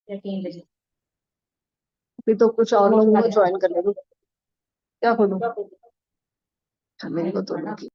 अभी तो कुछ और लोगों को ज्वाइन करने दो। क्या खोलूं? हाँ, मेरे को तो लगी।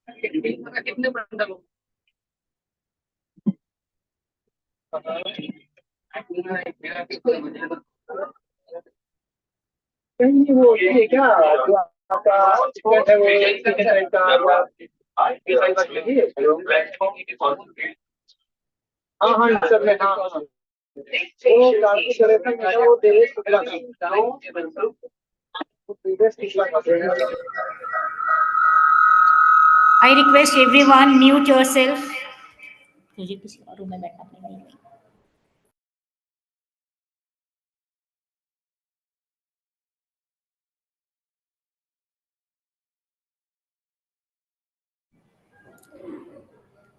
कहीं वो होती है क्या जो आपका टिकट है वो टिकट साइड का ये साइड का लगी है। हाँ हाँ इस सब में हाँ हाँ वो काफी तरह का वो देश पिछला था वो देश पिछला था। I request everyone mute yourself. मुझे किसी और रूम में बैठना पड़ेगा।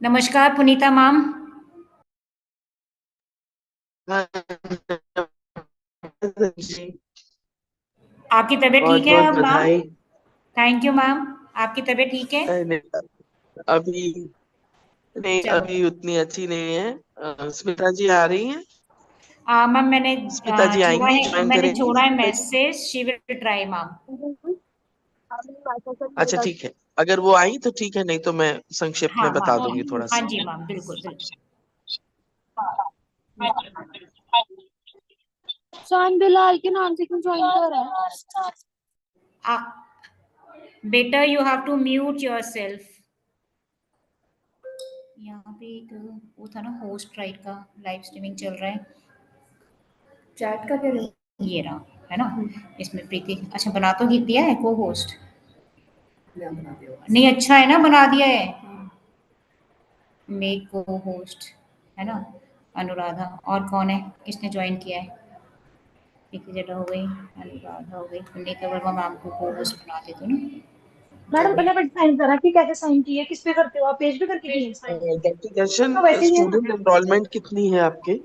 नमस्कार पुनीता मैम। जी आपकी तबीयत बहुत ठीक है बहुत अब मैम? बधाई। Thank you ma'am. आपकी तबीयत ठीक है? अभी नहीं, चलो अभी उतनी अच्छी नहीं है। स्मिता जी आ रही हैं? मैम मैंने स्मिता जी छोड़ा आएंगी, है, ज्वाइन मैंने करेंगी छोड़ा है Smita ji? Message. She will try ma'am. अच्छा ठीक है, अगर वो आई तो ठीक है, नहीं तो मैं संक्षेप हाँ में हाँ बता दूंगी थोड़ा हाँ सा। जी मैम, बिल्कुल बिल्कुल। शान बिलाल के नाम से क्यों ज्वाइन कर रहा है? Better you have to mute yourself. यहाँ पे एक वो था ना, होस्ट राइट का लाइव स्ट्रीमिंग चल रहा है। चैट का क्या ये रहा है ना, इसमें प्रीति अच्छा बना तो दिया है को होस्ट। नहीं अच्छा है ना, बना दिया है मेक को होस्ट, है ना। अनुराधा और कौन है, किसने ज्वाइन किया है? प्रीति जटा हो गई, अनुराधा हो गई, पुनीता वर्मा मैम को को होस्ट बना देते हो ना। मैडम पहले बट साइन करा कि कैसे साइन किए, किस पे करते हो आप? पेज पे करके किए साइन? डॉक्टर दर्शन, तो वैसे ही है ना। स्टूडेंट एनरोलमेंट कितनी है आपके?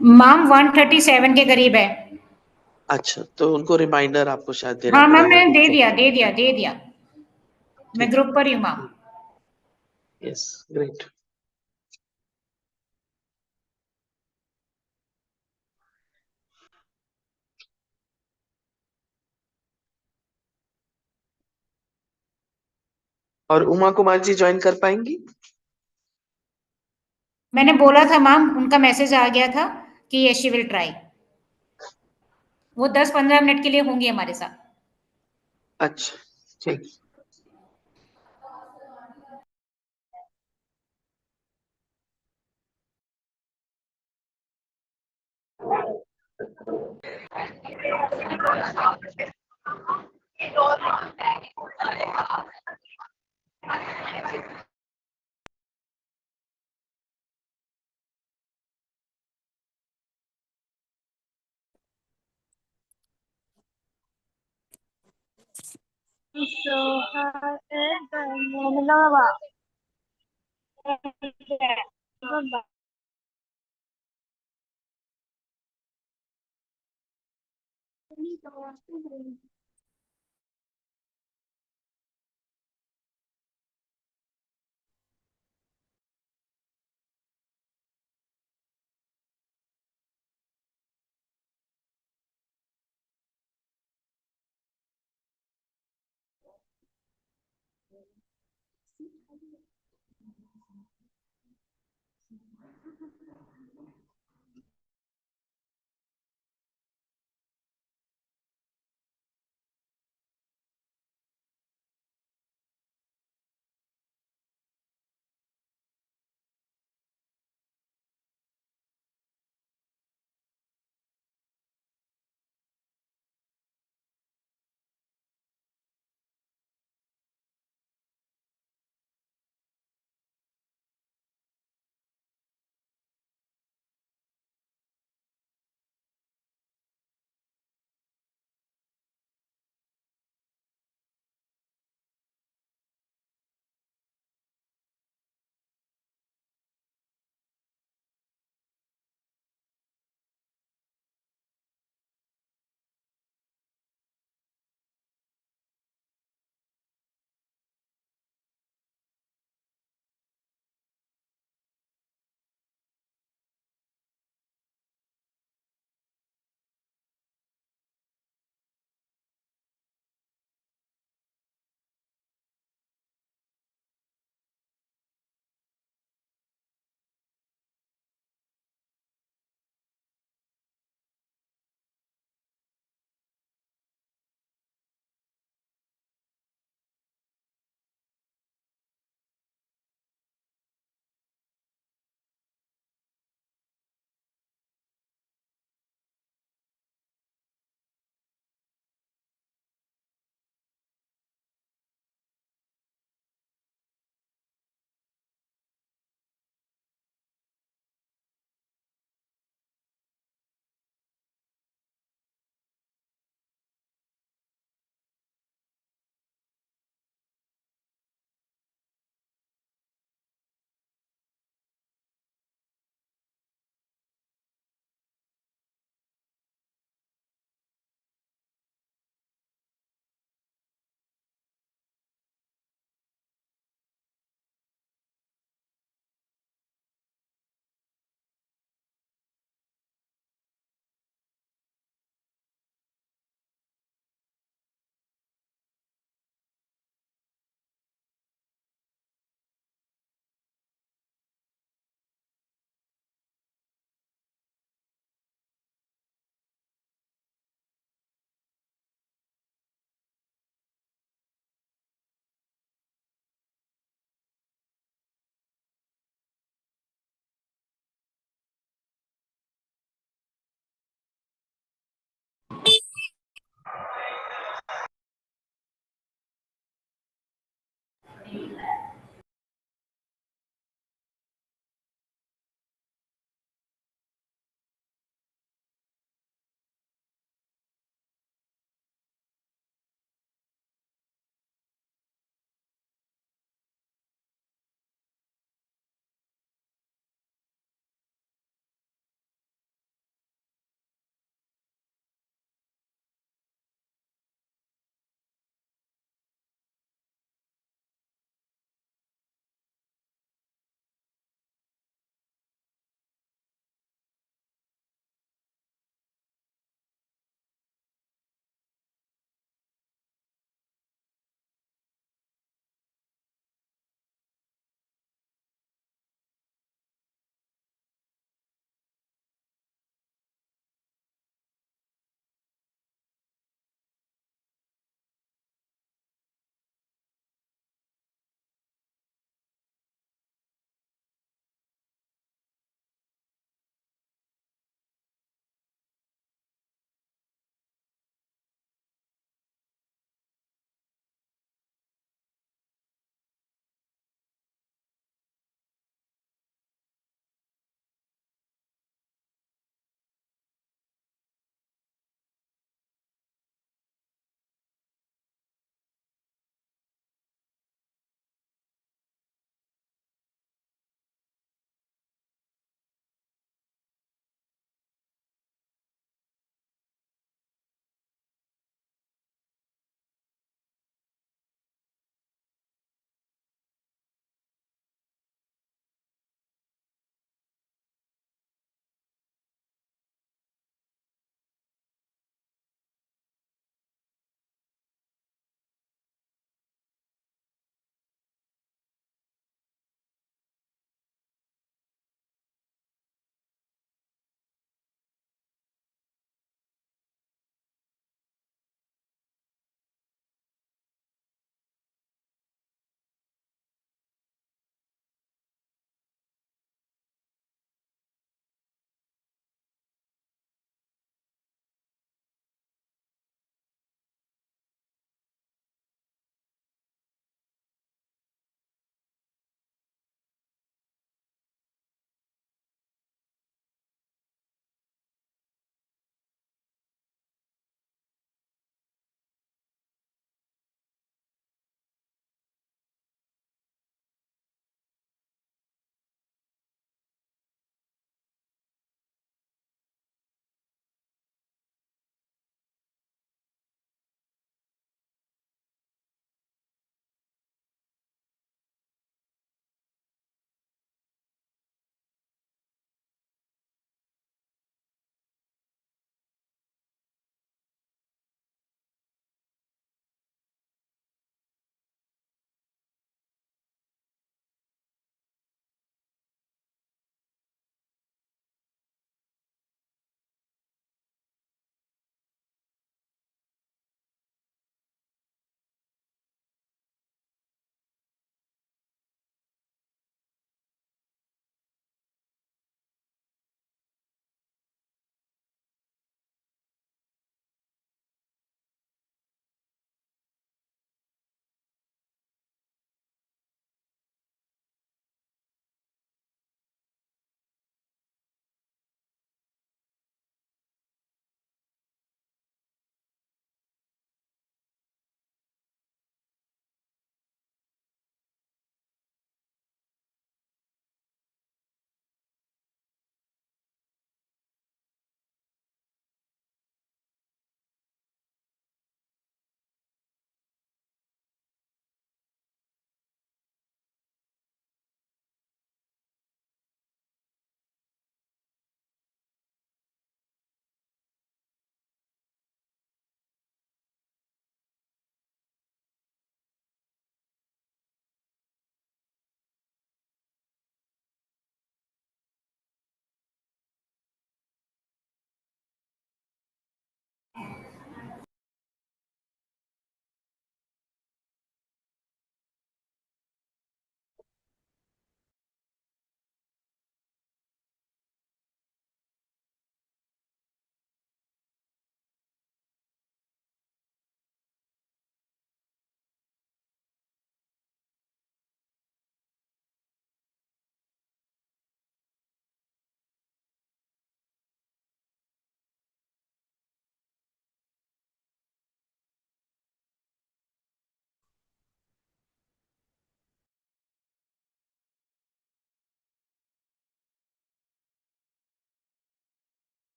मैम 137 के करीब है। अच्छा, तो उनको रिमाइंडर आपको शायद देना हाँ मैम पड़ेगा मैंने कि दे चेक दिया करें। दे दिया दे दिया। मैं ठीक ग्रुप पर ही हूँ मैम। है, यस ग्रेट। और उमा कुमार जी ज्वाइन कर पाएंगी? मैंने बोला था मैम, उनका मैसेज आ गया था कि ये शी विल ट्राई। वो 10-15 मिनट के लिए होंगी हमारे साथ। अच्छा ठीक। So, Lava.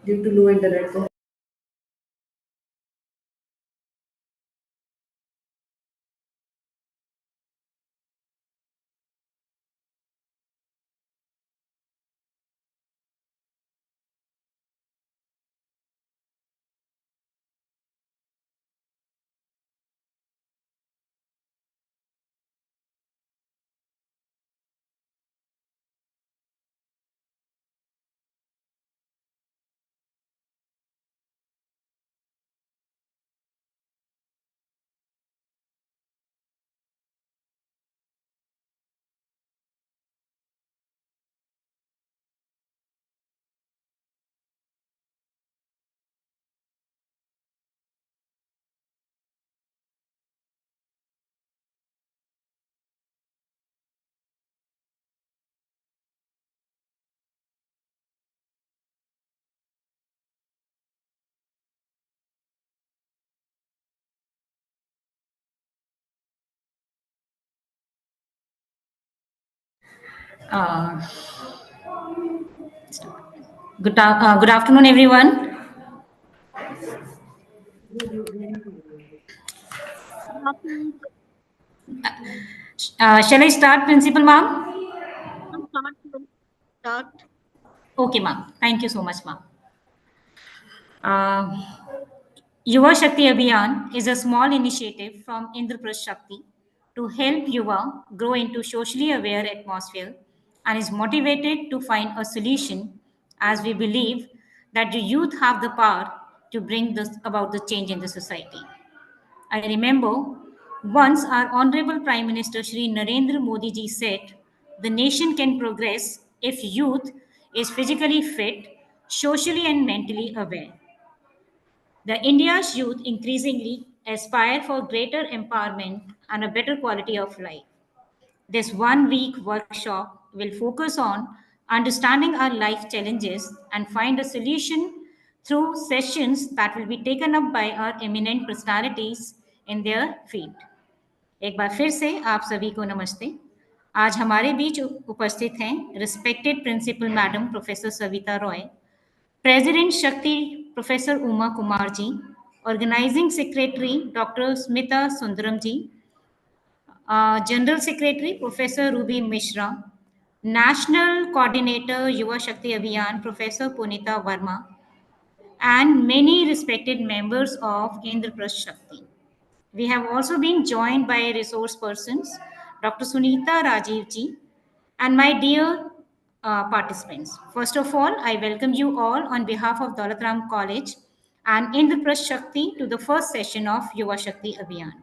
Due to low internet. Uh, good afternoon, everyone. Shall I start, Principal Ma'am? Start. Okay, ma'am. Thank you so much, ma'am. Uh, Yuva Shakti Abhiyan is a small initiative from Indraprasth Shakti to help Yuva grow into socially aware atmosphere and is motivated to find a solution as we believe that the youth have the power to bring this about the change in the society. I remember once our Honorable Prime Minister Shri Narendra Modi ji said, the nation can progress if youth is physically fit, socially and mentally aware. The India's youth increasingly aspire for greater empowerment and a better quality of life. This 1 week workshop will focus on understanding our life challenges and find a solution through sessions that will be taken up by our eminent personalities in their field. एक बार फिर से आप सभी को नमस्ते। आज हमारे बीच उपस्थित हैं respected principal madam professor Savita Roy, President Shakti, Professor Uma Kumarji, Organizing Secretary Dr. Smita Sundaramji, General Secretary Professor Ruby Mishra, National Coordinator Yuva Shakti Abhiyan Professor Punita Verma, and many respected members of Indraprasth Shakti. We have also been joined by resource persons, Dr. Sunita Rajivji, and my dear participants. First of all, I welcome you all on behalf of Daulatram College and Indraprasth Shakti to the first session of Yuva Shakti Abhiyan.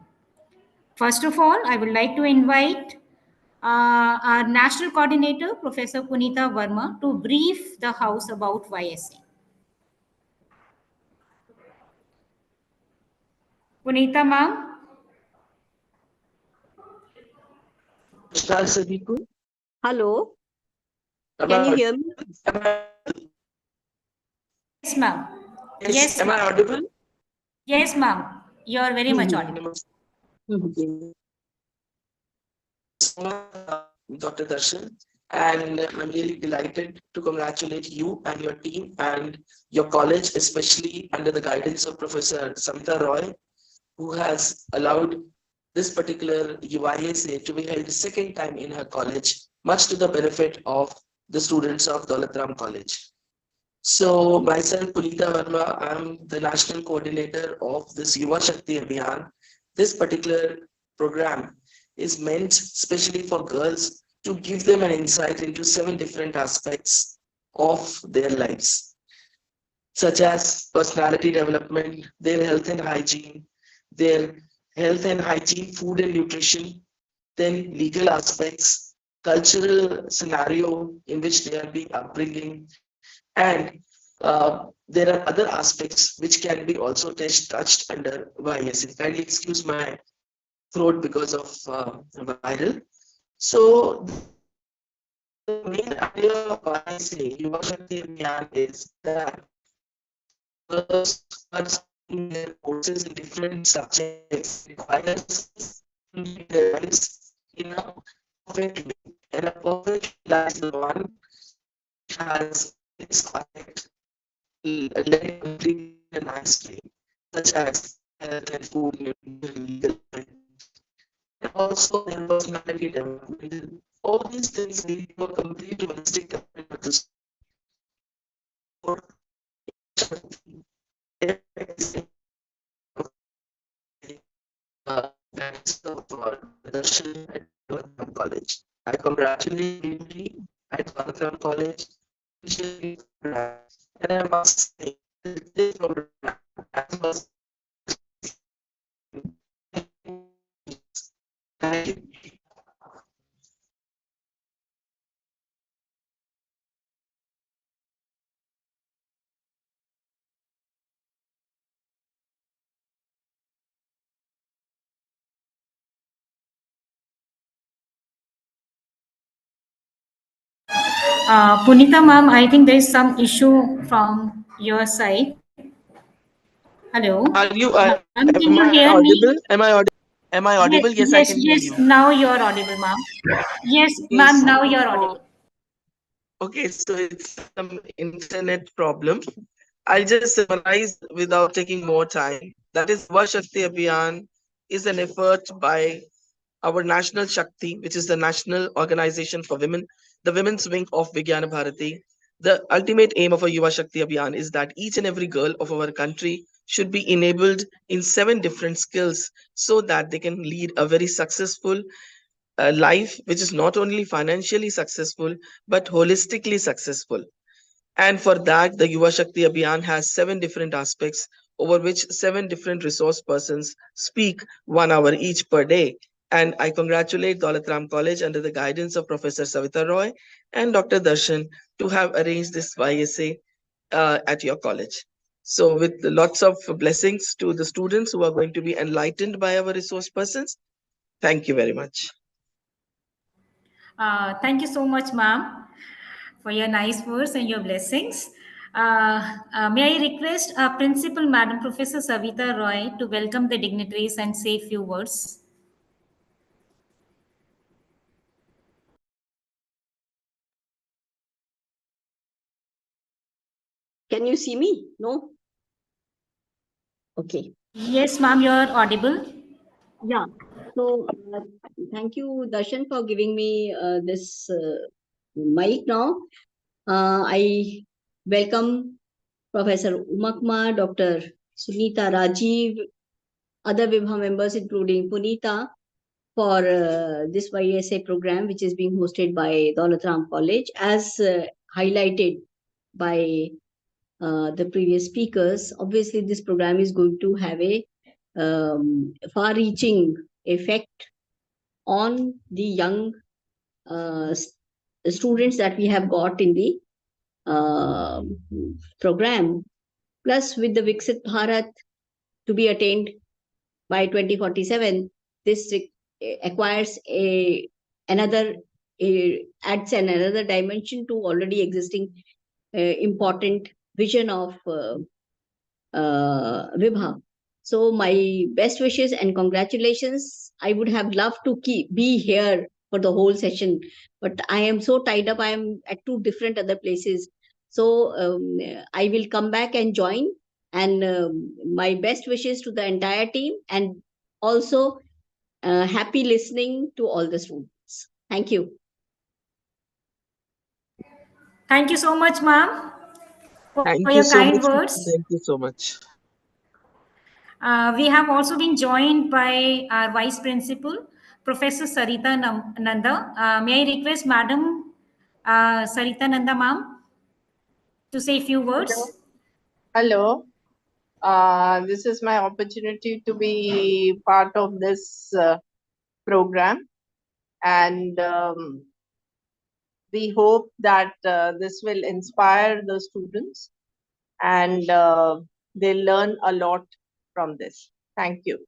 First of all, I would like to invite our national coordinator, Professor Punita Verma, to brief the House about YSA. Punita ma'am. नमस्कार सभी को। Hello. Can you hear me? Yes, ma'am. Yes, am I audible? Yes, ma'am. You are very much audible. Dr. Darshan, and I'm really delighted to congratulate you and your team and your college, especially under the guidance of Professor Samita Roy, who has allowed this particular UISA to be held the second time in her college, much to the benefit of the students of Daulatram College. So myself, Punita Verma, I'm the national coordinator of this Yuva Shakti Abhiyan. This particular program is meant specially for girls to give them an insight into 7 different aspects of their lives, such as personality development, their health and hygiene, food and nutrition, then legal aspects, cultural scenario in which they are being upbringing, and there are other aspects which can be also touched under YSA. Kindly excuse my throat because of viral. So the main idea of YSA, Yuva Shakti Abhiyan, is that girls are studying their courses in different subjects requires their lives in a perfect way. And a perfect that is the one which has its contact let it complete in a nice way, such as health and food, nutrition, legal, and also their personality development. All these things lead to a complete holistic development of the sport. Friends of Darshan at Donatram College. I congratulate you at Donatram College, and I must say that this program as well as thank you. Punita ma'am, I think there is some issue from your side. Hello. Are you? Ma'am, can you Am hear I me? audible? Am I audible? Am I Yes, audible? Yes, I yes, can hear yes. you. Now you're audible, ma'am. Yes, Okay, ma'am. Now you're audible. so it's some internet problem. I'll just summarize without taking more time. That is, Yuva Shakti Abhiyan is an effort by our national Shakti, which is the national organization for women, the women's wing of Vijnana Bharati. The ultimate aim of a Yuva Shakti Abhiyan is that each and every girl of our country should be enabled in 7 different skills so that they can lead a very successful life, which is not only financially successful but holistically successful. And for that, the Yuva Shakti Abhiyan has 7 different aspects over which 7 different resource persons speak 1 hour each per day. And I congratulate Daulatram College under the guidance of Professor Savita Roy and Dr. Darshan to have arranged this YSA at your college. So, with lots of blessings to the students who are going to be enlightened by our resource persons, thank you very much. Thank you so much, ma'am, for your nice words and your blessings. May I request Principal Madam Professor Savita Roy to welcome the dignitaries and say a few words? Can you see me? No? Okay. Yes, ma'am, you're audible. Yeah. So thank you, Darshan, for giving me this mic now. I welcome Professor Umakma, Dr. Sunita Rajiv, other Vibha members, including Punita, for this YSA program, which is being hosted by Daulatram College. As highlighted by the previous speakers, obviously this program is going to have a far-reaching effect on the young students that we have got in the uh, program. Plus, with the Viksit Bharat to be attained by 2047, this acquires another adds another dimension to already existing important vision of Vibha. So my best wishes and congratulations. I would have loved to be here for the whole session, but I am so tied up. I am at 2 different other places. So I will come back and join. And my best wishes to the entire team, and also happy listening to all the students. Thank you. Thank you so much, ma'am, for Thank your you so kind much. words. Thank you so much. We have also been joined by our Vice Principal, Professor Sarita Nanda. May I request Madam Sarita Nanda, ma'am, to say a few Hello. words? Hello. This is my opportunity to be part of this program, and we hope that this will inspire the students and they'll learn a lot from this. Thank you.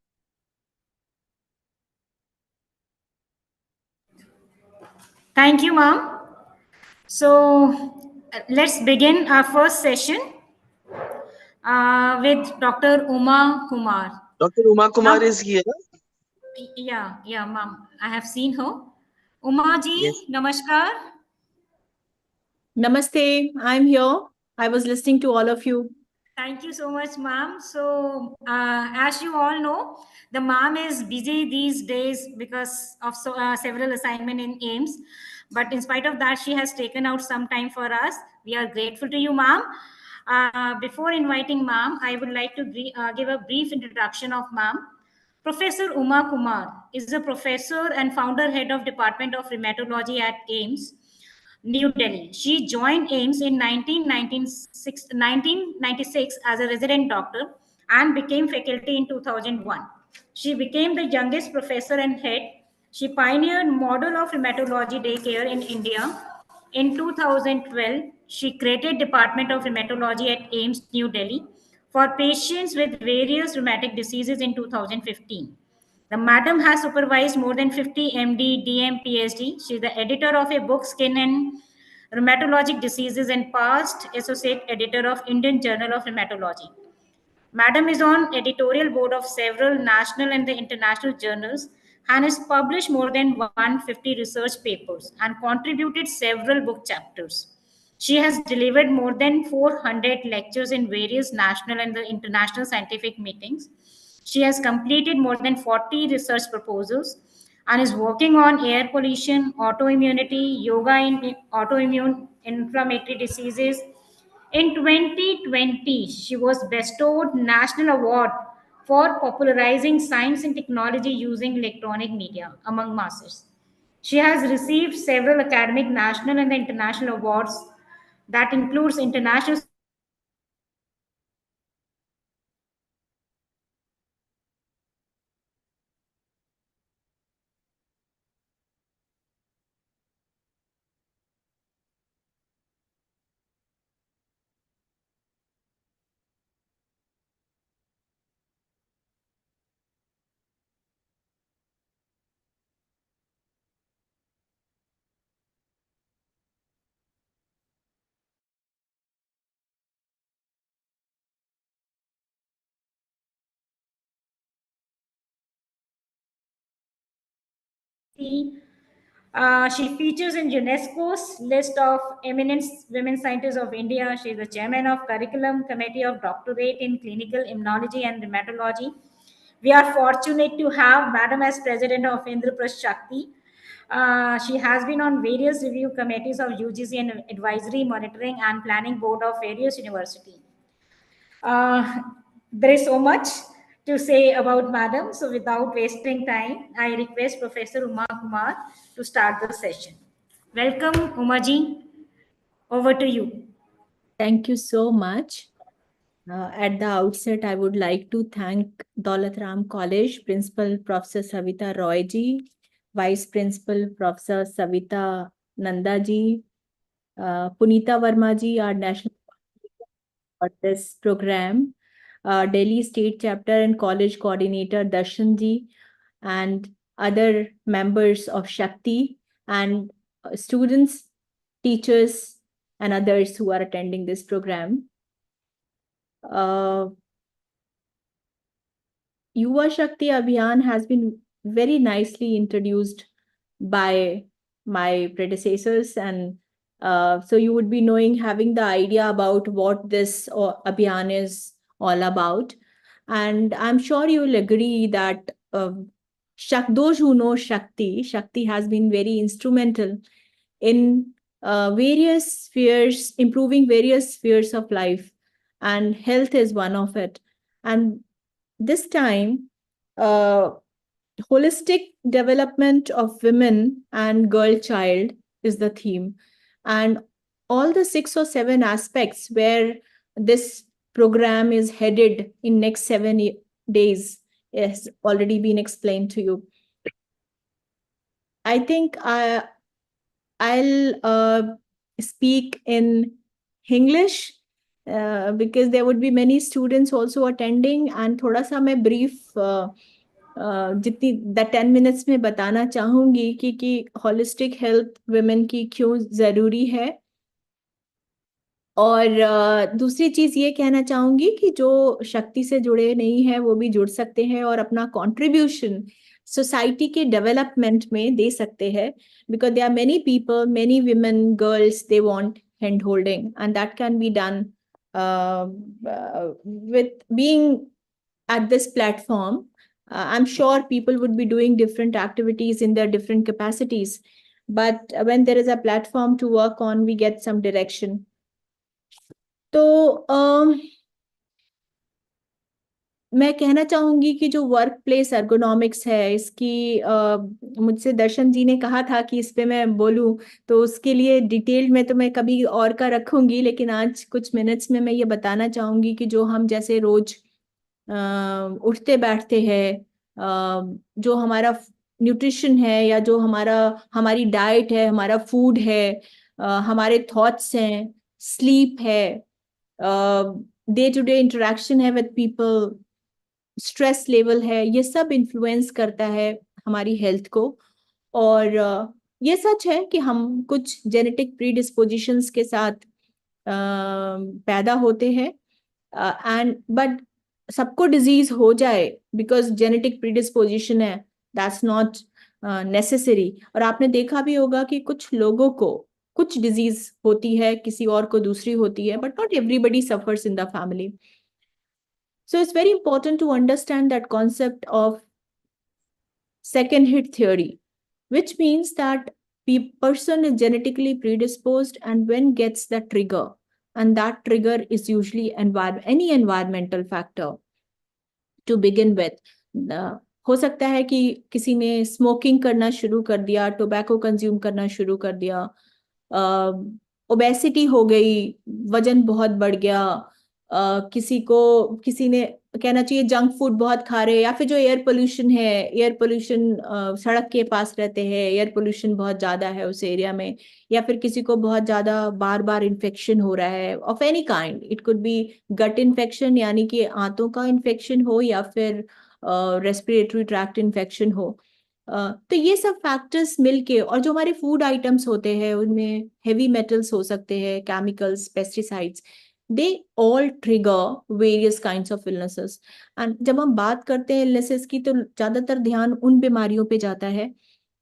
Thank you, ma'am. So let's begin our first session with Dr. Uma Kumar. Dr. Uma Kumar Now, is here. yeah, ma'am. I have seen her. Uma Yes. ji, namaskar. Namaste, I'm here. I was listening to all of you. Thank you so much, ma'am. So, as you all know, the ma'am is busy these days because of several assignments in AIMS. But in spite of that, she has taken out some time for us. We are grateful to you, ma'am. Before inviting ma'am, I would like to give a brief introduction of ma'am. Professor Uma Kumar is a professor and founder head of Department of Rheumatology at AIMS. New Delhi. She joined AIMS in 1996 as a resident doctor and became faculty in 2001. She became the youngest professor and head. She pioneered model of rheumatology daycare in India. In 2012, she created Department of Rheumatology at AIMS New Delhi for patients with various rheumatic diseases in 2015. The madam has supervised more than 50 MD, DM, PhD. She is the editor of a book, Skin and Rheumatologic Diseases, and past associate editor of Indian Journal of Rheumatology. Madam is on editorial board of several national and the international journals and has published more than 150 research papers and contributed several book chapters. She has delivered more than 400 lectures in various national and the international scientific meetings. She has completed more than 40 research proposals and is working on air pollution, autoimmunity, yoga in autoimmune inflammatory diseases. In 2020, she was bestowed National Award for popularizing science and technology using electronic media among masses. She has received several academic national and international awards that includes International she features in UNESCO's list of eminent women scientists of India. She is the chairman of Curriculum Committee of Doctorate in Clinical Immunology and Rheumatology. We are fortunate to have Madam as president of Indraprasth Shakti. She has been on various review committees of UGC and advisory, monitoring, and planning board of various universities. There is so much to say about Madam. So without wasting time, I request Professor Uma Kumar to start the session. Welcome, Umaji. Over to you. Thank you so much. At the outset, I would like to thank Daulat Ram College Principal Professor Savita Roy ji, Vice Principal Professor Savita Nanda ji, Punita Verma ji, our national for this program, Delhi State Chapter and College Coordinator Darshan ji, and other members of Shakti, and students, teachers, and others who are attending this program. Yuva Shakti Abhiyan has been very nicely introduced by my predecessors, and so you would be knowing, having the idea about what this Abhiyan is all about. And I'm sure you will agree that those who know Shakti has been very instrumental in various spheres, improving various spheres of life, and health is one of it. And this time, holistic development of women and girl child is the theme. And all the 6 or 7 aspects where this program is headed in next 7 days has already been explained to you. I think I'll speak in English because there would be many students also attending, and थोड़ा सा मैं brief जितनी the 10 minutes में बताना चाहूंगी कि holistic health women की क्यों जरूरी है। और दूसरी चीज ये कहना चाहूंगी कि जो शक्ति से जुड़े नहीं है वो भी जुड़ सकते हैं और अपना कंट्रीब्यूशन सोसाइटी के डेवलपमेंट में दे सकते हैं, because there are many people, many women, girls, they want hand holding, and that can be done with being at this platform. I'm sure people would be doing different activities in their different capacities, but when there is a platform to work on, we get some direction. तो मैं कहना चाहूंगी कि जो work place ergonomics है इसकी मुझसे दर्शन जी ने कहा था कि इस पे मैं बोलूं, तो उसके लिए डिटेल में तो मैं कभी और का रखूंगी, लेकिन आज कुछ मिनट्स में मैं ये बताना चाहूंगी कि जो हम जैसे रोज उठते बैठते हैं, जो हमारा न्यूट्रिशन है या जो हमारी डाइट है, हमारा फूड है, हमारे थॉट्स हैं, स्लीप है, डे टू डे इंटरेक्शन है विद पीपल, स्ट्रेस लेवल है, ये सब इन्फ्लुएंस करता है हमारी हेल्थ को। और ये सच है कि हम कुछ जेनेटिक प्रीडिस्पोजिशंस के साथ पैदा होते हैं, एंड बट सबको डिजीज हो जाए बिकॉज जेनेटिक प्रीडिस्पोजिशन है, दैट्स नॉट नेसेसरी। और आपने देखा भी होगा कि कुछ लोगों को कुछ डिजीज होती है, किसी और को दूसरी होती है, but not everybody suffers in the family. So it's very important to understand that concept of second hit theory, which means that person is genetically predisposed and when gets the trigger, and that trigger is usually any environmental factor to begin with. हो सकता है कि किसी ने smoking करना शुरू कर दिया, टोबैको कंज्यूम करना शुरू कर दिया, ओबेसिटी हो गई, वजन बहुत बढ़ गया, किसी ने कहना चाहिए जंक फूड बहुत खा रहे, या फिर जो एयर पोल्यूशन है, एयर पोल्यूशन, सड़क के पास रहते हैं, एयर पोल्यूशन बहुत ज्यादा है उस एरिया में, या फिर किसी को बहुत ज्यादा बार बार इन्फेक्शन हो रहा है of any kind. It could be gut infection यानी कि आंतों का इन्फेक्शन हो, या फिर रेस्पिरेटरी ट्रैक्ट इन्फेक्शन हो. तो ये सब फैक्टर्स मिलके, और जो हमारे फूड आइटम्स होते हैं उनमें हेवी मेटल्स हो सकते हैं, chemicals, pesticides, they all trigger various kinds of illnesses. And जब हम बात करते हैं illnesses की, तो ज्यादातर ध्यान उन बीमारियों पे जाता है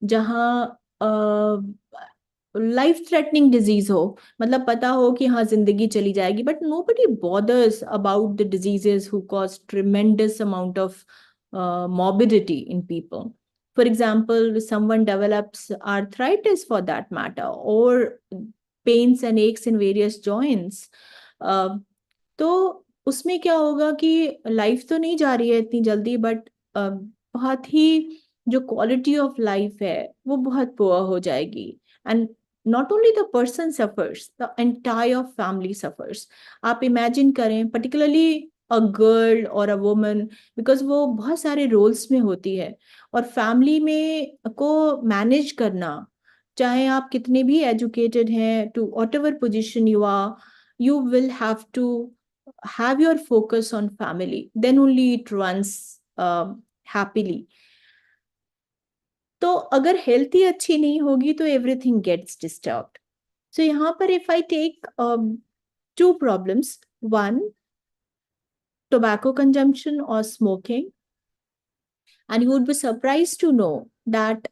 जहाँ लाइफ थ्रेटनिंग डिजीज हो, मतलब पता हो कि हाँ जिंदगी चली जाएगी, but nobody bothers about the diseases who cause tremendous amount of morbidity in people. For example, someone develops arthritis for that matter, or pains and aches in various joints. तो उसमें क्या होगा कि लाइफ तो नहीं जा रही है इतनी जल्दी, बट बहुत ही जो क्वालिटी ऑफ लाइफ है वो बहुत पुअर हो जाएगी. And not only the person suffers, the entire family suffers. आप इमेजिन करें, पर्टिकुलरली अ गर्ल और अ वुमन, बिकॉज वो बहुत सारे रोल्स में होती है, और फैमिली में को मैनेज करना, चाहे आप कितने भी एजुकेटेड हैं, to whatever position you are, you will have to have your focus on family, then only it runs happily. तो अगर हेल्थ ही अच्छी नहीं होगी तो एवरीथिंग गेट्स डिस्टर्ब्ड. सो यहाँ पर if I take two problems, one, tobacco consumption or smoking, and you would be surprised to know that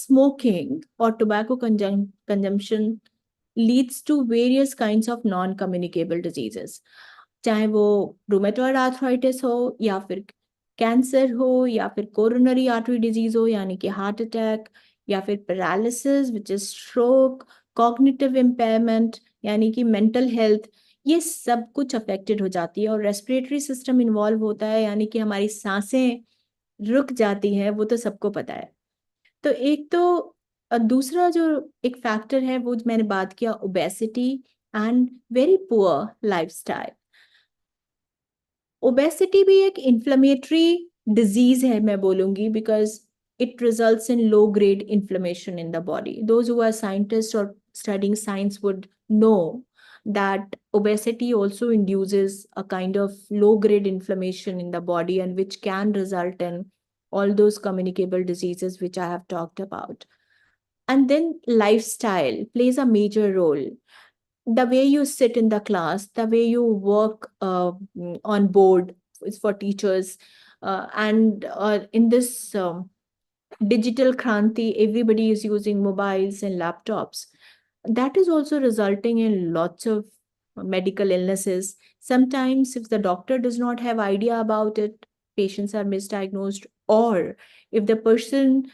smoking or tobacco consumption leads to various kinds of non-communicable diseases. चाहे वो rheumatoid arthritis हो, या फिर cancer हो, या फिर coronary artery disease हो यानी कि हार्ट अटैक, या फिर paralysis which is stroke, cognitive impairment यानी कि मेंटल हेल्थ, ये सब कुछ अफेक्टेड हो जाती है. और रेस्पिरेटरी सिस्टम इन्वॉल्व होता है यानी कि हमारी सांसें रुक जाती हैं, वो तो सबको पता है. तो एक तो दूसरा जो एक फैक्टर है वो मैंने बात किया, obesity and very poor lifestyle. Obesity भी एक इन्फ्लेमेटरी डिजीज है मैं बोलूंगी, because it results in low grade inflammation in the body. Those who are scientists or studying science would know that obesity also induces a kind of low grade inflammation in the body, and which can result in all those communicable diseases which I have talked about. And then lifestyle plays a major role. The way you sit in the class, the way you work on board is for teachers, and in this digital kranti, everybody is using mobiles and laptops. that is also resulting in lots of medical illnesses. Sometimes if the doctor does not have idea about it, patients are misdiagnosed, or if the person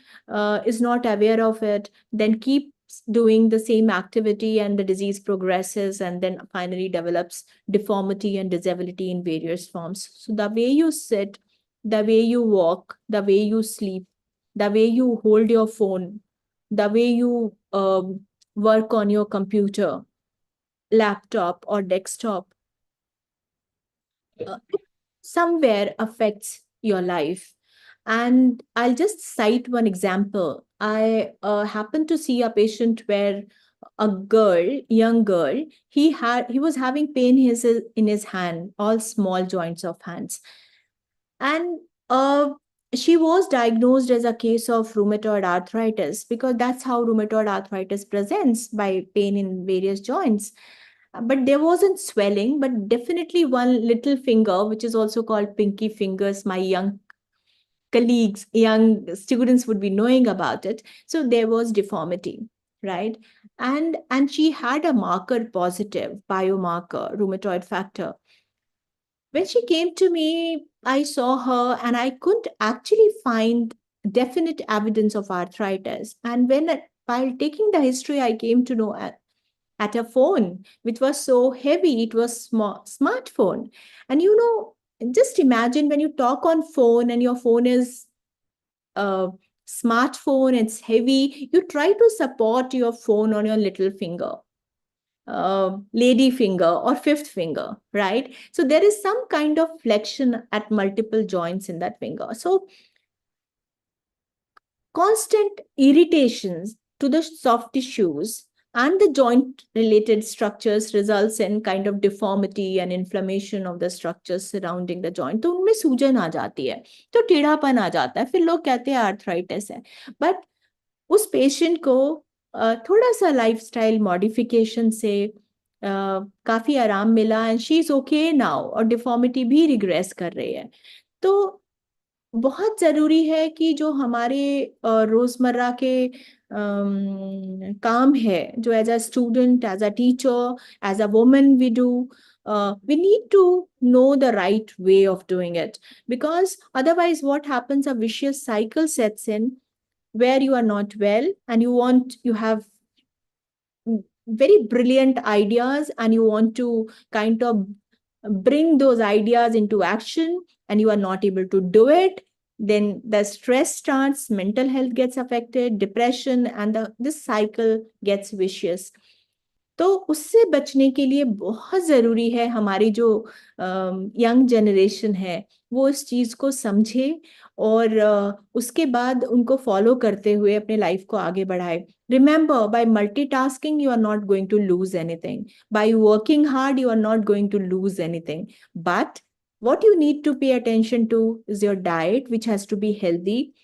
is not aware of it, then keeps doing the same activity and the disease progresses and then finally develops deformity and disability in various forms. So the way you sit, the way you walk, the way you sleep, the way you hold your phone, the way you work on your computer, laptop, or desktop, somewhere affects your life. And I'll just cite one example. I happened to see a patient where a girl, young girl, he was having pain in his hand, all small joints of hands, and she was diagnosed as a case of rheumatoid arthritis, because that's how rheumatoid arthritis presents, by pain in various joints. But there wasn't swelling, but definitely one little finger, which is also called pinky fingers. My young colleagues, young students would be knowing about it. So there was deformity, right? And she had a marker positive biomarker, rheumatoid factor. When she came to me, I saw her and I couldn't actually find definite evidence of arthritis. And while taking the history, I came to know at a phone, which was so heavy, it was smartphone. And just imagine when you talk on phone and your phone is a smartphone, it's heavy, you try to support your phone on your little finger, lady finger or fifth finger, right? So there is some kind of flexion at multiple joints in that finger. So constant irritations to the soft tissues and the joint related structures results in kind of deformity and inflammation of the structures surrounding the joint. तो उनमें सूजन आ जाती है, तो टेढ़ापन आ जाता है, फिर लोग कहते हैं आर्थराइटिस है. बट उस पेशेंट को थोड़ा सा लाइफस्टाइल मॉडिफिकेशन से काफी आराम मिला and she is okay now, और डिफॉर्मिटी भी रिग्रेस कर रही है. तो बहुत जरूरी है कि जो हमारे रोजमर्रा के काम है, जो as a student, as a teacher, as a woman we do, we need to know the right way of doing it, because otherwise what happens, a vicious cycle sets in where you are not well and you have very brilliant ideas and you want to kind of bring those ideas into action and you are not able to do it. Then the stress starts, mental health gets affected, depression, and this cycle gets vicious. तो उससे बचने के लिए बहुत जरूरी है हमारी जो यंग जनरेशन है वो इस चीज को समझे और उसके बाद उनको फॉलो करते हुए अपने लाइफ को आगे बढ़ाए. Remember, by multitasking, you are not going to lose anything. By working hard, you are not going to lose anything. But what you need to pay attention to is your diet, which has to be healthy.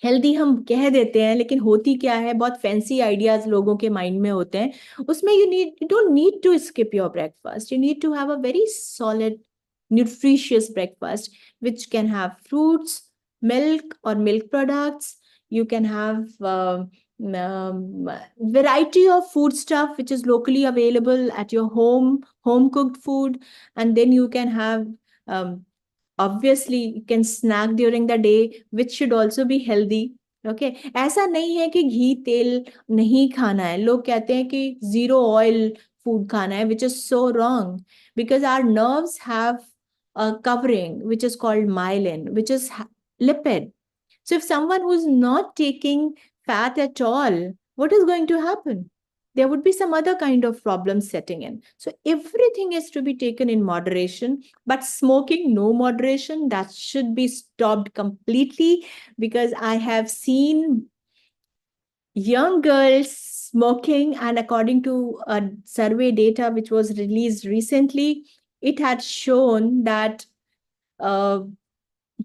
Healthy हम कह देते हैं, लेकिन होती क्या है, बहुत fancy ideas लोगों के माइंड में होते हैं. उसमें you don't need to skip your breakfast. You need to have a very solid, nutritious breakfast, which can have fruits, milk or milk products. You can have variety of food stuff which is locally available at your home cooked food, and then you can have obviously you can snack during the day, which should also be healthy. Okay, ऐसा नहीं है कि घी तेल नहीं खाना है. लोग कहते हैं कि zero oil food खाना है, which is so wrong, because our nerves have a covering which is called myelin, which is lipid. So if someone who's not taking fat at all, what is going to happen? There would be some other kind of problems setting in. So everything is to be taken in moderation, but smoking, no moderation, that should be stopped completely, because I have seen young girls smoking, and according to a survey data which was released recently, it had shown that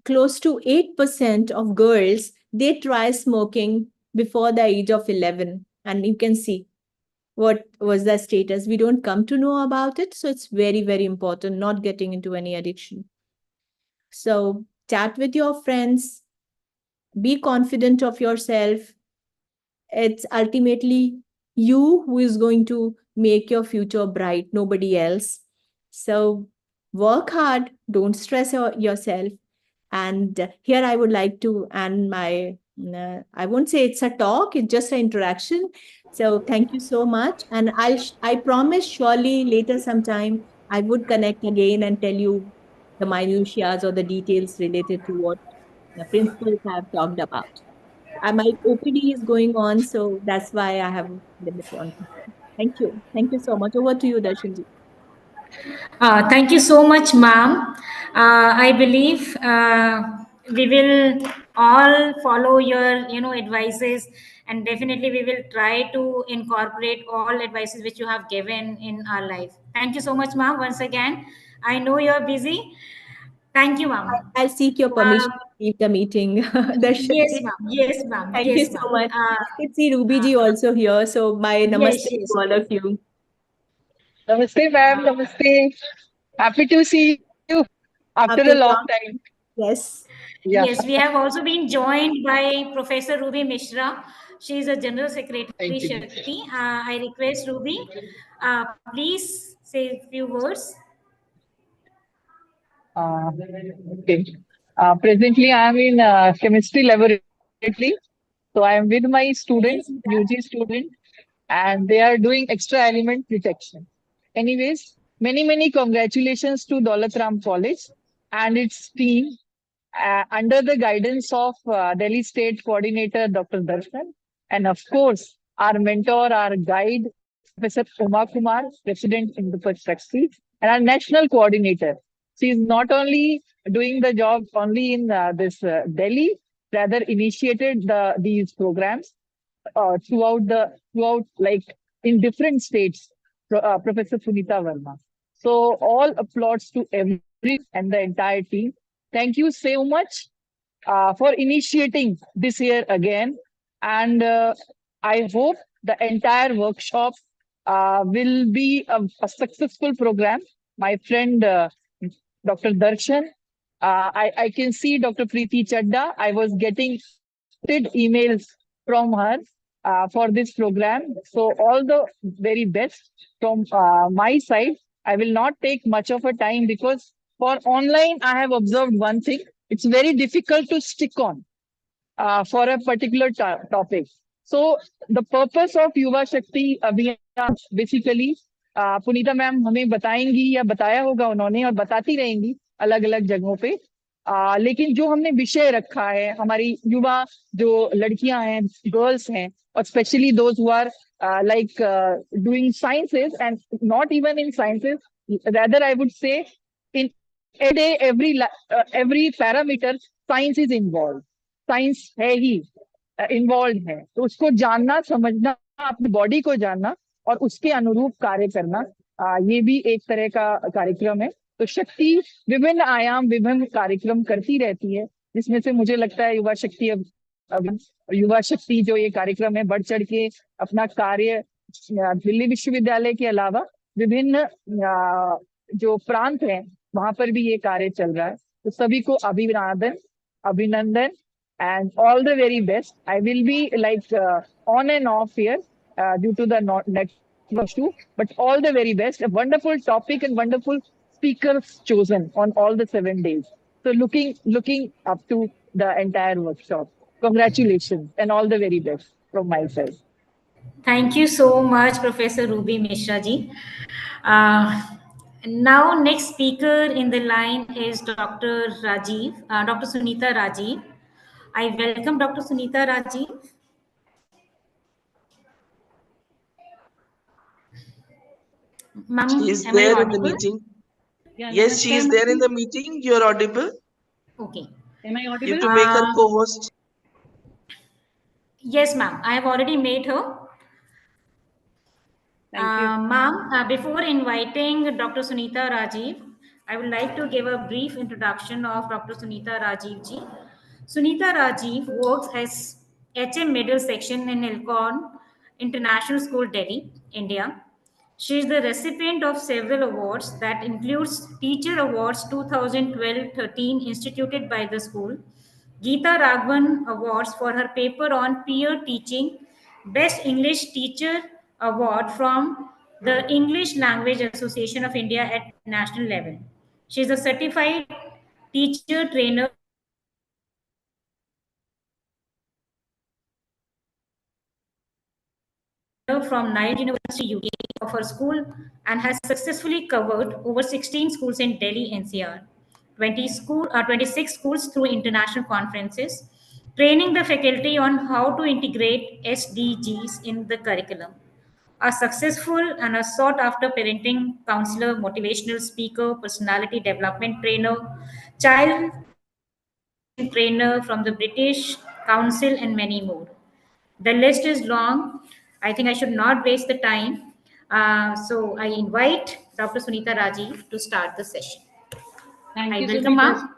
close to 8% of girls, they try smoking before the age of 11. And you can see what was the status. We don't come to know about it. So it's very, very important not getting into any addiction. So chat with your friends, be confident of yourself. It's ultimately you who is going to make your future bright, nobody else. So work hard, don't stress yourself. And here I would like to end my, I won't say it's a talk, it's just an interaction. So thank you so much. And I promise surely later sometime I would connect again and tell you the minutiae or the details related to what the principals have talked about. My OPD is going on, so that's why I have limited on. Thank you. Thank you so much. Over to you, Darshanji. Thank you so much, ma'am. I believe we will all follow your, advices, and definitely we will try to incorporate all advices which you have given in our life. Thank you so much, ma'am. Once again, I know you're busy. Thank you, ma'am. I'll seek your permission to leave the meeting, Yes, Darshanji. ma'am. Yes, ma'am. Thank you Yes, so ma'am. much. I could see Ruby ji also here, so my Yes, namaste to yes, all of you. Namaste, ma'am. Namaste. Happy to see you after a After long long, time. yes. Yeah. yes. We have also been joined by Professor Ruby Mishra. She is a General Secretary, Thank you. Shakti. I request Ruby, please say a few words. Okay. Presently, I am in chemistry laboratory. So I am with my student, I can see UG student, and they are doing extra element detection. Anyways, many congratulations to Daulat Ram College and its team under the guidance of Delhi State Coordinator Dr. Darshan, and of course our mentor, our guide, Professor Uma Kumar, President in the Shakti, and our national coordinator. She is not only doing the job only in this Delhi, rather initiated these programs throughout like in different states. Professor Sunita Verma. So all applauds to every and the entire team. Thank you so much for initiating this year again, and I hope the entire workshop will be a successful program. My friend Dr. Darshan, I can see Dr. Preeti Chadda. I was getting emails from her for this program. So all the very best from my side. I will not take much of a time because for online, I have observed one thing. It's very difficult to stick on for a particular topic. So the purpose of Yuva Shakti Abhiyan basically Punita ma'am हमें बताएंगी या बताया होगा उन्होंने और बताती रहेंगी अलग अलग जगहों पे लेकिन जो हमने विषय रखा है हमारी युवा जो लड़कियां हैं गर्ल्स हैं और specially those who are like doing sciences and not even in sciences, rather I would say in every parameter science is involved. Science है ही इन्वॉल्व है तो उसको जानना समझना अपनी बॉडी को जानना और उसके अनुरूप कार्य करना ये भी एक तरह का कार्यक्रम है तो शक्ति विभिन्न आयाम विभिन्न कार्यक्रम करती रहती है जिसमें से मुझे लगता है युवा शक्ति अब युवा शक्ति जो ये कार्यक्रम है बढ़ चढ़ के अपना कार्य दिल्ली विश्वविद्यालय के अलावा विभिन्न जो प्रांत हैं वहां पर भी ये कार्य चल रहा है तो सभी को अभिनंदन and all the very best. I will be like on and off here due to the next issue, but all the very best. A wonderful topic and wonderful speakers chosen on all the 7 days. So looking up to the entire workshop. Congratulations and all the very best from my side. Thank you so much, Professor Ruby Mishra ji. Now, next speaker in the line is Dr. Rajiv, Dr. Sunita Rajiv. I welcome Dr. Sunita Rajiv. Ma'am, She is am I there in the audible? meeting. Yes, she is there in the meeting. You're audible. Okay. Am I You audible? have to make her co-host. Yes, ma'am. I have already made her. Thank you. Ma'am, before inviting Dr. Sunita Rajiv, I would like to give a brief introduction of Dr. Sunita Rajiv ji. Sunita Rajiv works as HM Middle Section in Ilcon International School, Delhi, India. She is the recipient of several awards that includes Teacher Awards 2012-13 instituted by the school, Geeta Raghavan Awards for her paper on peer teaching, Best English Teacher award from the English Language Association of India at national level. She is a certified teacher trainer from Nile University, UK. Of her school and has successfully covered over 16 schools in Delhi NCR, 26 schools through international conferences, training the faculty on how to integrate SDGs in the curriculum. A successful and a sought after parenting counselor, motivational speaker, personality development trainer, child education trainer from the British Council, and many more. The list is long. I think I should not waste the time. So I invite Dr. Sunita Rajiv to start the session. Thank I you, welcome, Sunita.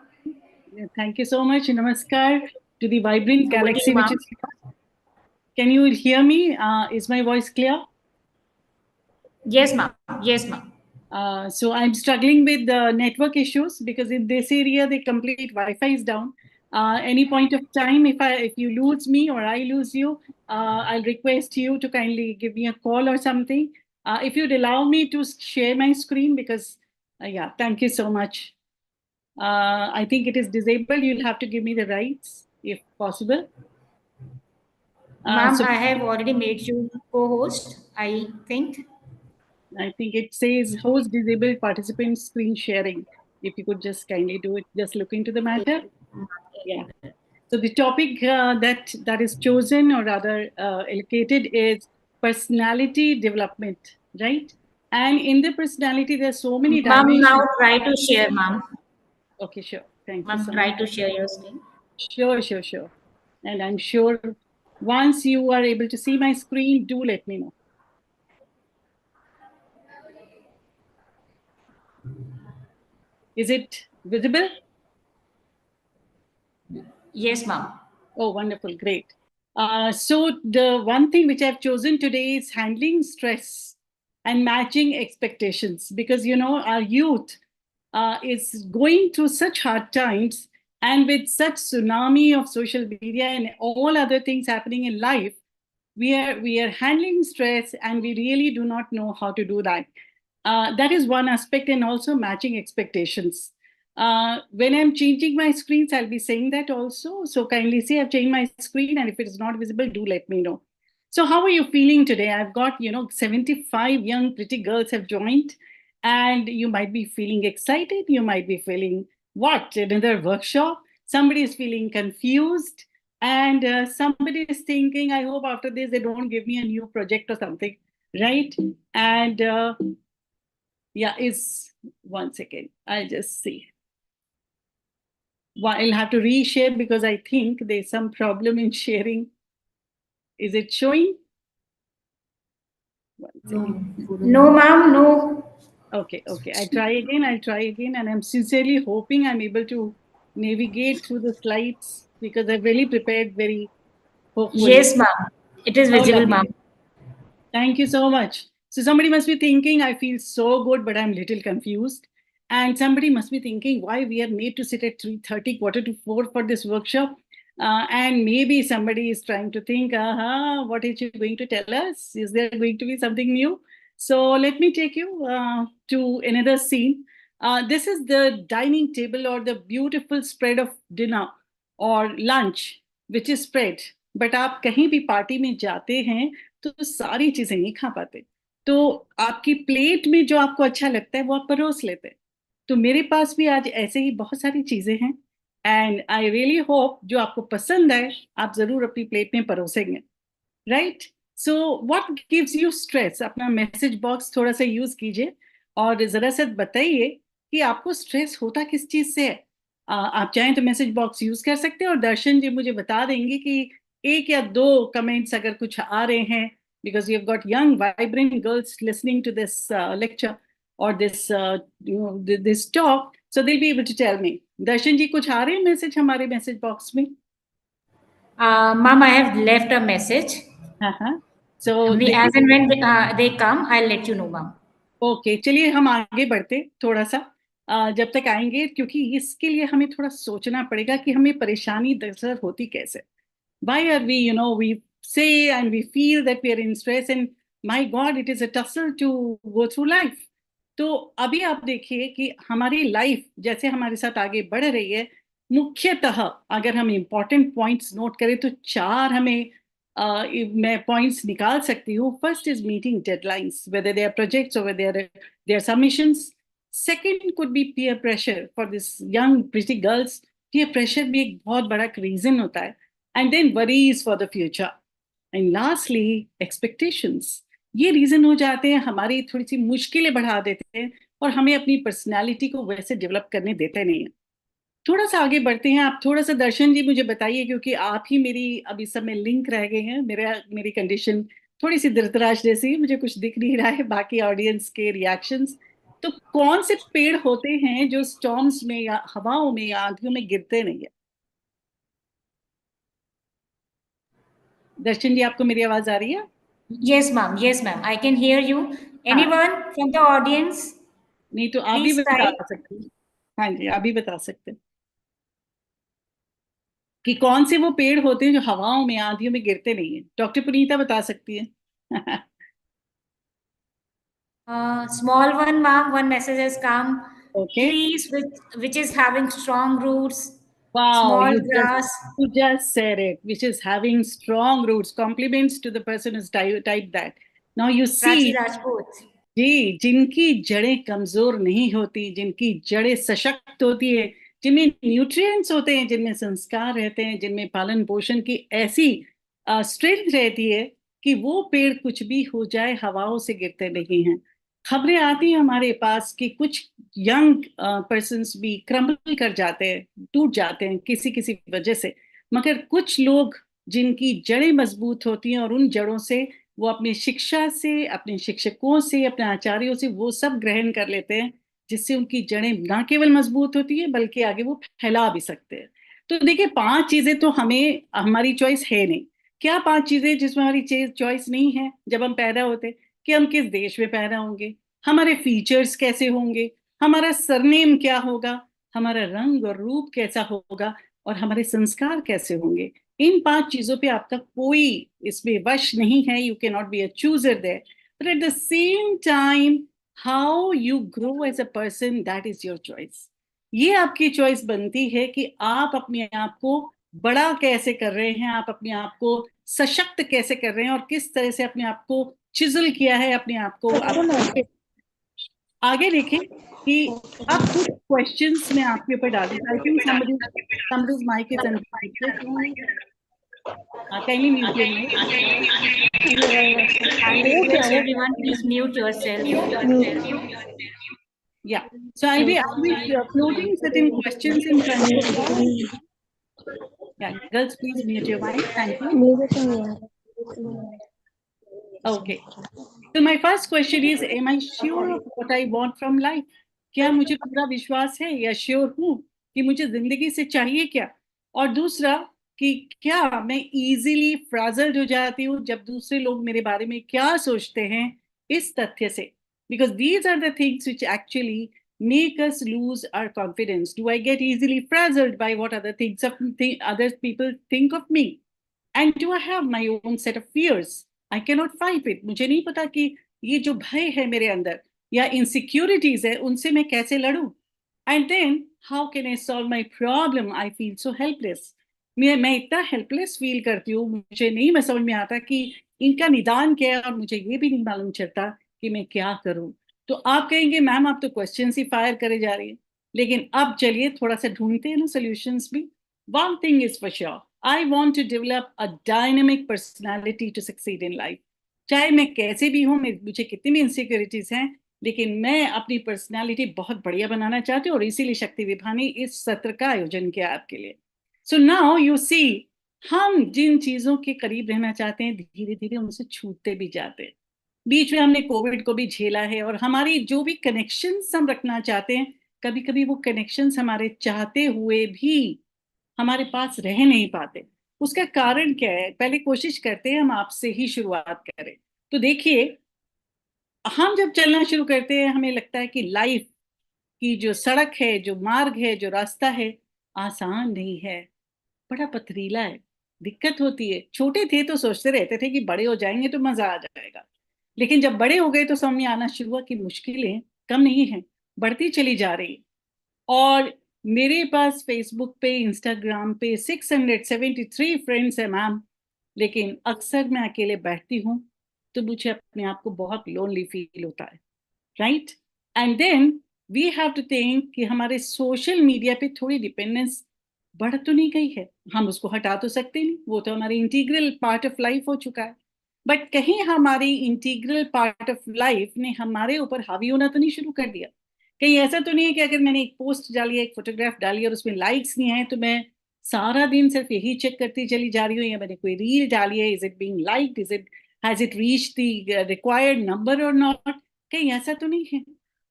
ma'am. Thank you so much. Namaskar to the vibrant Over to you, galaxy, which ma'am. is. Can you hear me? Is my voice clear? Yes, ma'am. Yes, ma'am. So I'm struggling with the network issues because in this area the complete Wi-Fi is down. Any point of time, if you lose me or I lose you, I'll request you to kindly give me a call or something. If you'd allow me to share my screen, because yeah, thank you so much. I think it is disabled. You'll have to give me the rights if possible. Ma'am, So I have already made you co-host, I think. I think it says host disabled participant screen sharing. If you could just kindly do it, just look into the matter. Yeah. So the topic that is chosen or rather allocated is personality development, right? And in the personality, there's so many Ma'am, now dimensions. try to share, ma'am. Okay, sure. Thank you Ma'am, so try much. to share your screen. Sure. And I'm sure once you are able to see my screen, do let me know. Is it visible? Yes, ma'am. Oh, wonderful. Great. So the one thing which I've chosen today is handling stress and matching expectations, because, you know, our youth is going through such hard times, and with such tsunami of social media and all other things happening in life, we are handling stress and we really do not know how to do that. That is one aspect, and also matching expectations. When I'm changing my screens, I'll be saying that also. So kindly see, I've changed my screen, and if it is not visible, do let me know. So how are you feeling today? I've got, 75 young pretty girls have joined, and you might be feeling excited. You might be feeling, what, another workshop? Somebody is feeling confused, and somebody is thinking, I hope after this they don't give me a new project or something, right? And yeah, is one second. I'll just see. Well, I'll have to reshare because I think there's some problem in sharing. Is it showing? One second. No, ma'am, no. Okay. I'll try again. And I'm sincerely hoping I'm able to navigate through the slides because I've really prepared very hopefully. Yes, ma'am. It is Oh, visible, ma'am. lovely. Thank you so much. So somebody must be thinking, I feel so good, but I'm little confused. And somebody must be thinking, why we are made to sit at 3:30, quarter to 4 for this workshop. And maybe somebody is trying to think, what is she going to tell us? Is there going to be something new? So let me take you to another scene. This is the dining table or the beautiful spread of dinner or lunch, which is spread. But आप कहीं भी party में जाते हैं तो सारी चीजें नहीं खा पाते, तो आपकी प्लेट में जो आपको अच्छा लगता है वो आप परोस लेते हैं। तो मेरे पास भी आज ऐसे ही बहुत सारी चीजें हैं, एंड आई रियली होप जो आपको पसंद है आप जरूर अपनी प्लेट में परोसेंगे, right? So what gives you stress? अपना मैसेज बॉक्स थोड़ा सा यूज कीजिए और जरा सा बताइए कि आपको स्ट्रेस होता किस चीज से है। आप चाहें तो मैसेज बॉक्स यूज कर सकते हैं और दर्शन जी मुझे बता देंगे कि एक या दो कमेंट्स अगर कुछ आ रहे हैं, because you've got young vibrant girls listening to this lecture or this talk, so they'll be able to tell me. दर्शन जी कुछ आ रहे हैं मैसेज हमारे मैसेज बॉक्स में? Ma'am, I have left a message. So As and when they come, I'll let you know, ma'am. Okay, चलिए हम आगे बढ़ते थोड़ा सा जब तक आएंगे, क्योंकि इसके लिए हमें थोड़ा सोचना पड़ेगा कि हमें परेशानी दरअसल होती कैसे. Why are we, we say and we feel that we are in stress, and my god, it is a tussle to go through life. तो अभी आप देखिए कि हमारी लाइफ जैसे हमारे साथ आगे बढ़ रही है, मुख्यतः अगर हम इम्पोर्टेंट पॉइंट्स नोट करें तो चार हमें मैं पॉइंट्स निकाल सकती हूँ। First is meeting deadlines, whether they are projects और whether they are submissions. Second could be peer pressure for this young pretty girls. Peer pressure भी एक बहुत बड़ा रीजन होता है। And then worries for the future. And lastly expectations. ये reason हो जाते हैं, हमारी थोड़ी सी मुश्किलें बढ़ा देते हैं और हमें अपनी पर्सनालिटी को वैसे डेवलप करने देते नहीं है। थोड़ा सा आगे बढ़ते हैं। आप थोड़ा सा दर्शन जी मुझे बताइए, क्योंकि आप ही मेरी अभी सब में लिंक रह गए हैं। मेरी कंडीशन थोड़ी सी धृतराज जैसी है, मुझे कुछ दिख नहीं रहा है बाकी ऑडियंस के रिएक्शंस। तो कौन से पेड़ होते हैं जो स्टॉर्म्स में या हवाओं में या आंधियों में गिरते नहीं है? दर्शन जी, आपको मेरी आवाज आ रही है? Yes, ma'am. Yes, ma'am. I can hear you. हाँ, Anyone from the audience, नहीं तो आप भी please बता type. सकते हैं। हाँ जी, आप भी बता सकते हैं कि कौन से वो पेड़ होते हैं जो हवाओं में आंधियों में गिरते नहीं है। डॉक्टर पुनीता बता सकती है। Small one, ma'am. One message has come. Okay. Trees which is having strong roots. Wow, Small grass. you just said it, which is having strong roots. Compliments to the person who's typed that. Now you Prachi see, Rajput. जी, जिनकी जड़ें कमजोर नहीं होती, जिनकी जड़ें सशक्त होती है, जिनमें न्यूट्रिएंट्स होते हैं, जिनमें संस्कार रहते हैं, जिनमें पालन पोषण की ऐसी स्ट्रेंथ रहती है कि वो पेड़ कुछ भी हो जाए हवाओं से गिरते नहीं हैं। खबरें आती हैं हमारे पास कि कुछ यंग पर्सन्स भी क्रम्बल कर जाते हैं, टूट जाते हैं किसी किसी वजह से। मगर कुछ लोग जिनकी जड़ें मजबूत होती हैं और उन जड़ों से वो अपनी शिक्षा से, अपने शिक्षकों से, अपने आचार्यों से वो सब ग्रहण कर लेते हैं, जिससे उनकी जड़ें ना केवल मजबूत होती है बल्कि आगे वो फैला भी सकते हैं। तो देखिए, पांच चीजें तो हमें हमारी चॉइस है नहीं। क्या पांच चीजें जिसमें हमारी चॉइस नहीं है जब हम पैदा होते? कि हम किस देश में पैदा होंगे, हमारे फीचर्स कैसे होंगे, हमारा सरनेम क्या होगा, हमारा रंग और रूप कैसा होगा, और हमारे संस्कार कैसे होंगे। इन पांच चीजों पे आपका कोई इसमें वश नहीं है। You can not be a chooser there, but at the same time how you grow as a person, that is your choice. ये आपकी चॉइस बनती है कि आप अपने आप को बड़ा कैसे कर रहे हैं, आप अपने आप को सशक्त कैसे कर रहे हैं, और किस तरह से अपने आप को चिजल किया है, अपने आप को आप आगे देखें। कि अब कुछ क्वेश्चंस मैं आपके ऊपर डाल देता हूं। somebody's mic is unmuted. Kindly mute your mic. I request everyone, please mute yourself. Yeah. So I'll be floating certain questions in front of you. Yeah, girls, please mute your mic. Thank you. Okay. So my first question is, am I sure of what I want from life? क्या मुझे पूरा विश्वास है या sure हूँ कि मुझे जिंदगी से चाहिए क्या? और दूसरा, कि क्या मैं इजीली फ्राजल्ड हो जाती हूँ जब दूसरे लोग मेरे बारे में क्या सोचते हैं, इस तथ्य से? Because these are the things which actually make us lose our confidence. Do I get easily frazzled by what other people think of me? And do I have my own set of fears? I cannot fight it. मुझे नहीं पता कि ये जो भय है मेरे अंदर या इनसिक्योरिटीज है, उनसे मैं कैसे लड़ूं? And then how can I solve my problem? I feel so helpless. मैं इतना हेल्पलेस फील करती हूँ, मुझे नहीं मैं समझ में आता कि इनका निदान क्या है, और मुझे ये भी नहीं मालूम चलता कि मैं क्या करूं। तो आप कहेंगे, मैम आप तो क्वेश्चन ही फायर करे जा रही है। लेकिन अब चलिए थोड़ा सा ढूंढते हैं ना सोल्यूशंस भी। One thing is for sure, I want to develop a dynamic personality to succeed in life. चाहे मैं कैसे भी हूँ, मुझे कितनी भी इनसिक्योरिटीज हैं, लेकिन मैं अपनी पर्सनालिटी बहुत बढ़िया बनाना चाहती हूँ, और इसीलिए शक्ति विभा ने इस सत्र का आयोजन किया आपके लिए। सो नाउ यू सी, हम जिन चीजों के करीब रहना चाहते हैं, धीरे धीरे उनसे छूटते भी जाते हैं। बीच में हमने कोविड को भी झेला है, और हमारी जो भी कनेक्शंस हम रखना चाहते हैं, कभी कभी वो कनेक्शंस हमारे चाहते हुए भी हमारे पास रह नहीं पाते। उसका कारण क्या है? पहले कोशिश करते हैं हम आपसे ही शुरुआत करें। तो देखिए, हम जब चलना शुरू करते हैं, हमें लगता है कि लाइफ की जो सड़क है, जो मार्ग है, जो रास्ता है, आसान नहीं है, बड़ा पथरीला है, दिक्कत होती है। छोटे थे तो सोचते रहते थे कि बड़े हो जाएंगे तो मजा आ जाएगा। लेकिन जब बड़े हो गए तो समझ में आना शुरू हुआ कि मुश्किलें कम नहीं हैं, बढ़ती चली जा रही। और मेरे पास फेसबुक पे, इंस्टाग्राम पे 673 फ्रेंड्स हैं मैम, लेकिन अक्सर मैं अकेले बैठती हूँ तो मुझे अपने आप को बहुत लोनली फील होता है, right? And then we have to think कि हमारे सोशल मीडिया पे थोड़ी डिपेंडेंस बढ़ तो नहीं गई है, हम उसको हटा तो सकते नहीं, वो तो हमारी इंटीग्रल पार्ट ऑफ लाइफ हो चुका है, बट कहीं हमारी इंटीग्रल पार्ट ऑफ लाइफ ने हमारे ऊपर हावी होना तो नहीं शुरू कर दिया? कहीं ऐसा तो नहीं है कि अगर मैंने एक पोस्ट डाली है, एक फोटोग्राफ डाली और उसमें लाइक्स नहीं आए तो मैं सारा दिन सिर्फ यही चेक करती चली जा रही हूँ, या मैंने कोई रील डाली है, is it being liked, is it, has it reached the required number और नॉट? कहीं ऐसा तो नहीं है?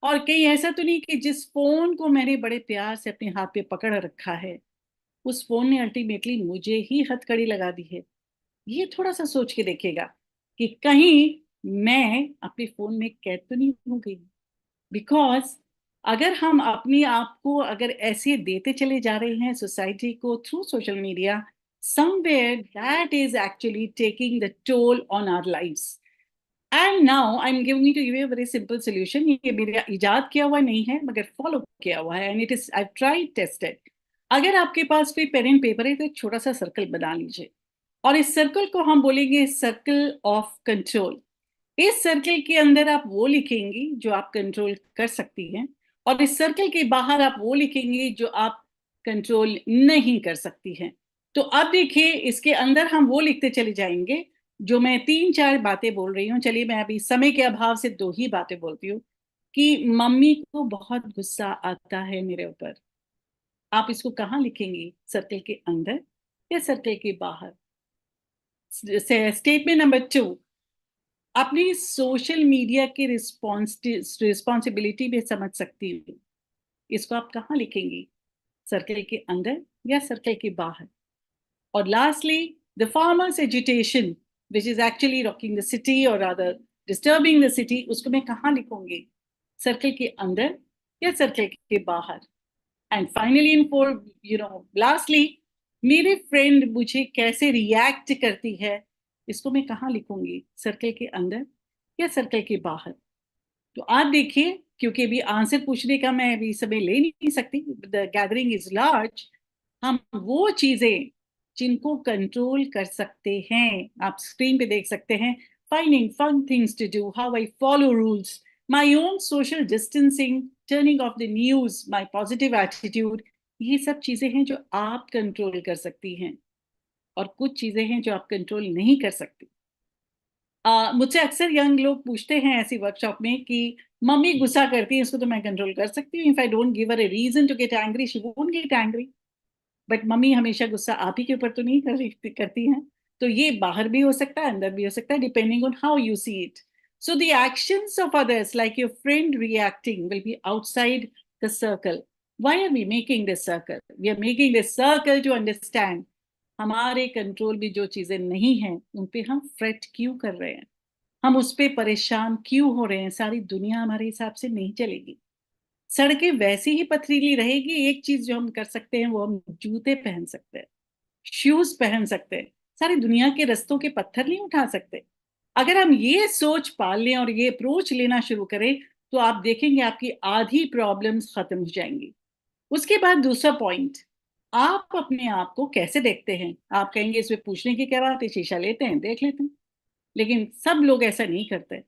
और कहीं ऐसा तो नहीं कि जिस फोन को मैंने बड़े प्यार से अपने हाथ पे पकड़ रखा है, उस फोन ने अल्टीमेटली मुझे ही हथकड़ी लगा दी है? ये थोड़ा सा सोच के देखिएगा कि कहीं मैं अपने फोन में कैद तो नहीं हो गई? बिकॉज अगर हम अपने आप को अगर ऐसे देते चले जा रहे हैं सोसाइटी को through social media, somewhere that is actually taking the toll on our lives. And now I'm giving you to give you a very simple solution. ये मेरा इजाद किया हुआ नहीं है मगर फॉलो किया हुआ है, and it is I've tried tested. अगर आपके पास कोई पेन एंड पेपर है तो एक छोटा सा सर्कल बना लीजिए, और इस सर्कल को हम बोलेंगे सर्कल ऑफ कंट्रोल। इस सर्कल के अंदर आप वो लिखेंगी जो आप कंट्रोल कर सकती हैं, और इस सर्कल के बाहर आप वो लिखेंगी जो आप कंट्रोल नहीं कर सकती हैं। तो अब देखिए, इसके अंदर हम वो लिखते चले जाएंगे जो मैं 3-4 बातें बोल रही हूँ। चलिए, मैं अभी समय के अभाव से 2 ही बातें बोलती हूँ कि मम्मी को बहुत गुस्सा आता है मेरे ऊपर। आप इसको कहाँ लिखेंगी? सर्कल के अंदर या सर्कल के बाहर? स्टेटमेंट नंबर 2, अपनी सोशल मीडिया की रिस्पॉन्सिबिलिटी भी समझ सकती हूँ। इसको आप कहाँ लिखेंगी? सर्कल के अंदर या सर्कल के बाहर? और lastly, the farmers agitation which is actually rocking the city और अदर डिस्टर्बिंग द सिटी, उसको मैं कहाँ लिखूंगी? सर्कल के अंदर या सर्कल के बाहर? And finally in for lastly, मेरे फ्रेंड मुझे कैसे रिएक्ट करती है, इसको मैं कहाँ लिखूंगी? सर्कल के अंदर या सर्कल के बाहर? तो आप देखिए, क्योंकि अभी आंसर पूछने का मैं अभी समय ले नहीं सकती, द गैदरिंग इज लार्ज, हम वो चीजें जिनको कंट्रोल कर सकते हैं, आप स्क्रीन पे देख सकते हैं, finding fun things to do, how I follow rules, my own social distancing, turning off the news, my positive attitude, ये सब चीजें हैं जो आप कंट्रोल कर सकती हैं, और कुछ चीजें हैं जो आप कंट्रोल नहीं कर सकती। मुझसे अक्सर यंग लोग पूछते हैं ऐसी वर्कशॉप में कि मम्मी गुस्सा करती है, इसको तो मैं कंट्रोल कर सकती हूँ, if I don't give her a reason to get angry she won't get angry. But mummy हमेशा गुस्सा आप ही के ऊपर तो नहीं करती हैं। तो ये बाहर भी हो सकता है, अंदर भी हो सकता है, depending on how you see it. So the actions of others like your friend reacting will be outside the circle. Why are we making this circle? We are making this circle to understand हमारे control में जो चीजें नहीं हैं उन पे हम freight क्यों कर रहे हैं, हम उस पर परेशान क्यों हो रहे हैं। सारी दुनिया हमारे हिसाब से नहीं चलेगी, सड़कें वैसी ही पथरीली रहेगी। एक चीज जो हम कर सकते हैं वो हम जूते पहन सकते हैं, शूज पहन सकते हैं, सारी दुनिया के रस्तों के पत्थर नहीं उठा सकते। अगर हम ये सोच पाल लें और ये अप्रोच लेना शुरू करें तो आप देखेंगे आपकी आधी प्रॉब्लम्स खत्म हो जाएंगी। उसके बाद दूसरा पॉइंट, आप अपने आप को कैसे देखते हैं? आप कहेंगे इसमें पूछने की क्या बात है, शीशा लेते हैं देख लेते हैं, लेकिन सब लोग ऐसा नहीं करते।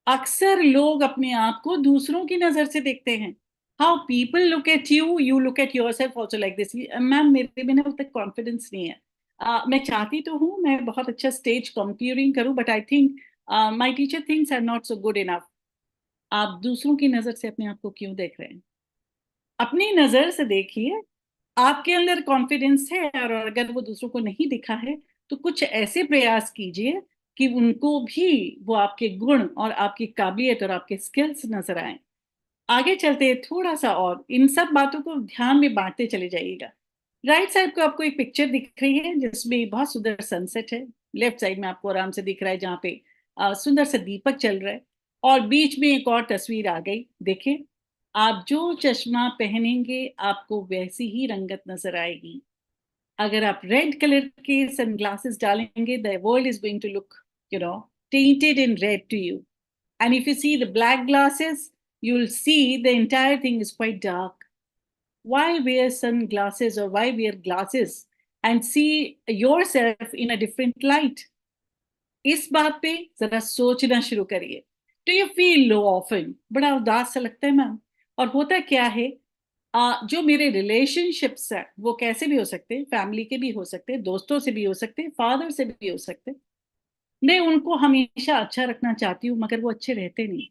अक्सर लोग अपने आप को दूसरों की नजर से देखते हैं। How people look at you, you look at yourself also like this. Ma'am, मेरे में ना उतना कॉन्फिडेंस नहीं है। मैं चाहती तो हूँ मैं बहुत अच्छा स्टेज कंप्यूरिंग करूँ, but I think my teacher thinks I am not so good enough. आप दूसरों की नजर से अपने आप को क्यों देख रहे हैं? अपनी नजर से देखिए, आपके अंदर कॉन्फिडेंस है, और अगर वो दूसरों को नहीं दिखा है तो कुछ ऐसे प्रयास कीजिए कि उनको भी वो आपके गुण और आपकी काबिलियत और आपके स्किल्स नजर आए। आगे चलते थोड़ा सा और इन सब बातों को ध्यान में बांटते चले जाइएगा। राइट साइड को आपको एक पिक्चर दिख रही है जिसमें बहुत सुंदर सनसेट है, लेफ्ट साइड में आपको आराम से दिख रहा है जहाँ पे सुंदर सा दीपक चल रहा है, और बीच में एक और तस्वीर आ गई। देखिए, आप जो चश्मा पहनेंगे आपको वैसी ही रंगत नजर आएगी। अगर आप रेड कलर के सनग्लासेस डालेंगे, the world is going to look tainted in red to you. And if you see the black glasses, you'll see the entire thing is quite dark. Why wear sunglasses or why wear glasses and see yourself in a different light? इस बात पे जरा सोचना शुरू करिए. Do you feel low often? बड़ा उदास सा लगता है मैम. और होता क्या है, जो मेरे रिलेशनशिप्स है वो कैसे भी हो सकते हैं, फैमिली के भी हो सकते हैं, दोस्तों से भी हो सकते हैं, फादर से भी हो सकते हैं. मैं उनको हमेशा अच्छा रखना चाहती हूँ मगर वो अच्छे रहते नहीं.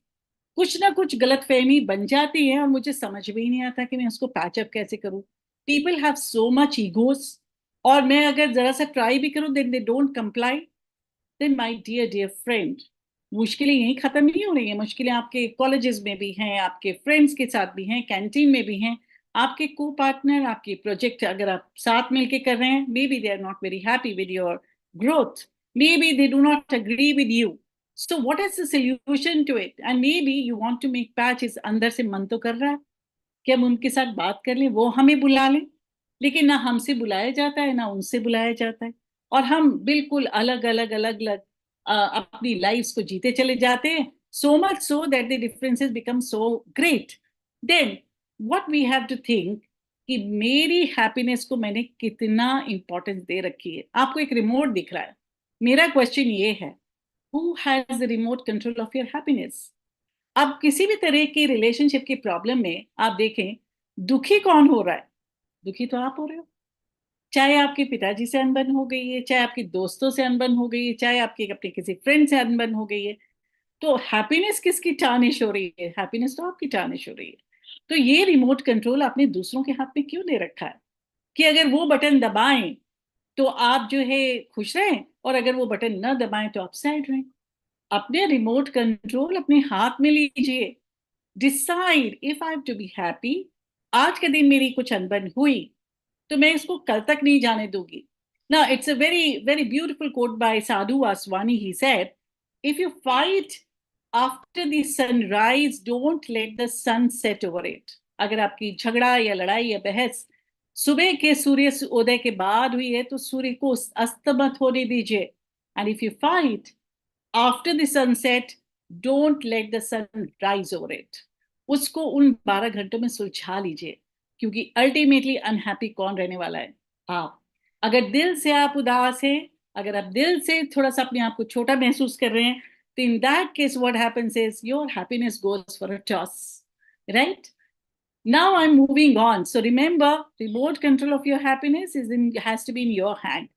कुछ ना कुछ गलतफहमी बन जाती है और मुझे समझ में ही नहीं आता कि मैं उसको पैचअप कैसे करूं. People have so much egos, और मैं अगर जरा सा ट्राई भी करूं then they don't comply. Then my dear friend, मुश्किलें यहीं खत्म नहीं हो रही हैं. मुश्किलें आपके कॉलेजेस में भी हैं, आपके फ्रेंड्स के साथ भी हैं, कैंटीन में भी हैं, आपके को पार्टनर, आपके प्रोजेक्ट अगर आप साथ मिलके कर रहे हैं, maybe they are not very happy with your growth, maybe they do not agree with you. So what is the solution to it? And maybe you want to make patches. अंदर से मन तो कर रहा है कि हम उनके साथ बात कर लें, वो हमें बुला लें, लेकिन ना हमसे बुलाया जाता है ना उनसे बुलाया जाता है, और हम बिल्कुल अलग अलग अलग अलग अपनी लाइफ्स को जीते चले जाते हैं. So much so that the differences become so great. Then what we have to think कि मेरी हैप्पीनेस को मैंने कितना इंपॉर्टेंस दे रखी है. आपको एक रिमोट दिख रहा है. मेरा क्वेश्चन ये है, who has the remote control of your happiness? अब किसी भी तरह की रिलेशनशिप की प्रॉब्लम में आप देखें, दुखी कौन हो रहा है? दुखी तो आप हो रहे हो. चाहे आपके पिताजी से अनबन हो गई है, चाहे आपके दोस्तों से अनबन हो गई है, चाहे आपके अपने किसी फ्रेंड से अनबन हो गई है, तो हैप्पीनेस किसकी टार्निश हो रही है? हैप्पीनेस तो आपकी टार्निश हो रही है. तो ये रिमोट कंट्रोल आपने दूसरों के हाथ में क्यों दे रखा है कि अगर वो बटन दबाएं तो आप जो है खुश रहें, और अगर वो बटन न दबाएं तो आप सैड रहें? अपने रिमोट कंट्रोल अपने हाथ में लीजिए. Decide if I have to be happy. आज के दिन मेरी कुछ अनबन हुई तो मैं इसको कल तक नहीं जाने दूंगी. Now it's a very beautiful quote by Sadhu Vaswani. He said, if you fight after the sunrise, don't let the sun set over it. अगर आपकी झगड़ा या लड़ाई या बहस सुबह के सूर्य उदय के बाद हुई है तो सूर्य को अस्त मत होने दीजिए. And if you fight after the sunset, don't let the sun rise over it. उसको उन 12 घंटों में सुलझा लीजिए, क्योंकि अल्टीमेटली अनहैप्पी कौन रहने वाला है? आप. अगर दिल से आप उदास हैं, अगर आप दिल से थोड़ा सा अपने आप को छोटा महसूस कर रहे हैं, तो in that case what happens is your happiness goes for a toss, right? Now I'm moving on. So remember, remote control of your happiness has to be in your hand.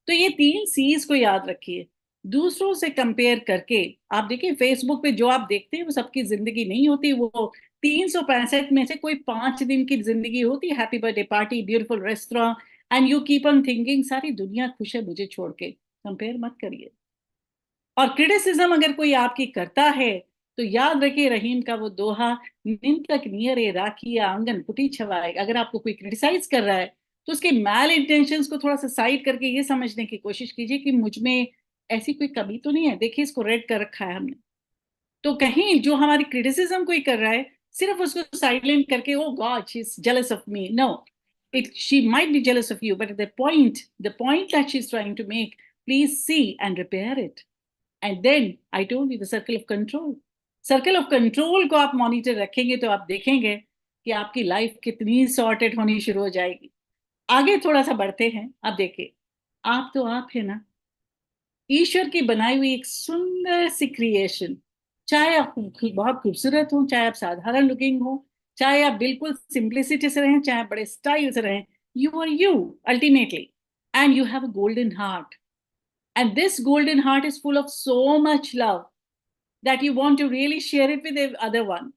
तो ये 3 C's को याद रखिए. दूसरों से compare करके आप देखिए, फेसबुक पे जो आप देखते हैं वो सबकी जिंदगी नहीं होती. वो 365 में से कोई 5 दिन की जिंदगी होती है. Happy birthday party, beautiful restaurant, and you keep on thinking सारी दुनिया खुश है मुझे छोड़ के. कंपेयर मत करिए. और क्रिटिसिज्म अगर कोई आपकी करता है तो याद रखिए रहीम का वो दोहा, निम तक नियरे राखिया आंगन पुटी छवाए. अगर आपको कोई क्रिटिसाइज कर रहा है तो उसके मैल इंटेंशंस को थोड़ा सा साइड करके ये समझने की कोशिश कीजिए कि मुझ में ऐसी कोई कमी तो नहीं है. देखिए इसको रेड कर रखा है हमने. तो कहीं जो हमारी क्रिटिसिज्म कोई कर रहा है, सिर्फ उसको साइलेंट करके oh god she is jealous of me. No, she might be jealous of you, but the point that she's trying to make, please see and repair it. And then I told you the circle of control. Circle of control को आप monitor रखेंगे तो आप देखेंगे कि आपकी life कितनी sorted होनी शुरू हो जाएगी. आगे थोड़ा सा बढ़ते हैं. अब देखिए, आप तो आप है ना, ईश्वर की बनाई हुई एक सुंदर सी क्रिएशन. चाहे आप बहुत खूबसूरत हो, चाहे आप साधारण लुकिंग हो, चाहे आप बिल्कुल सिंप्लिसिटी से रहें, चाहे बड़े स्टाइल से रहें, you are you ultimately, and you have a golden heart. And this golden heart is full of so much love that you want to really share it with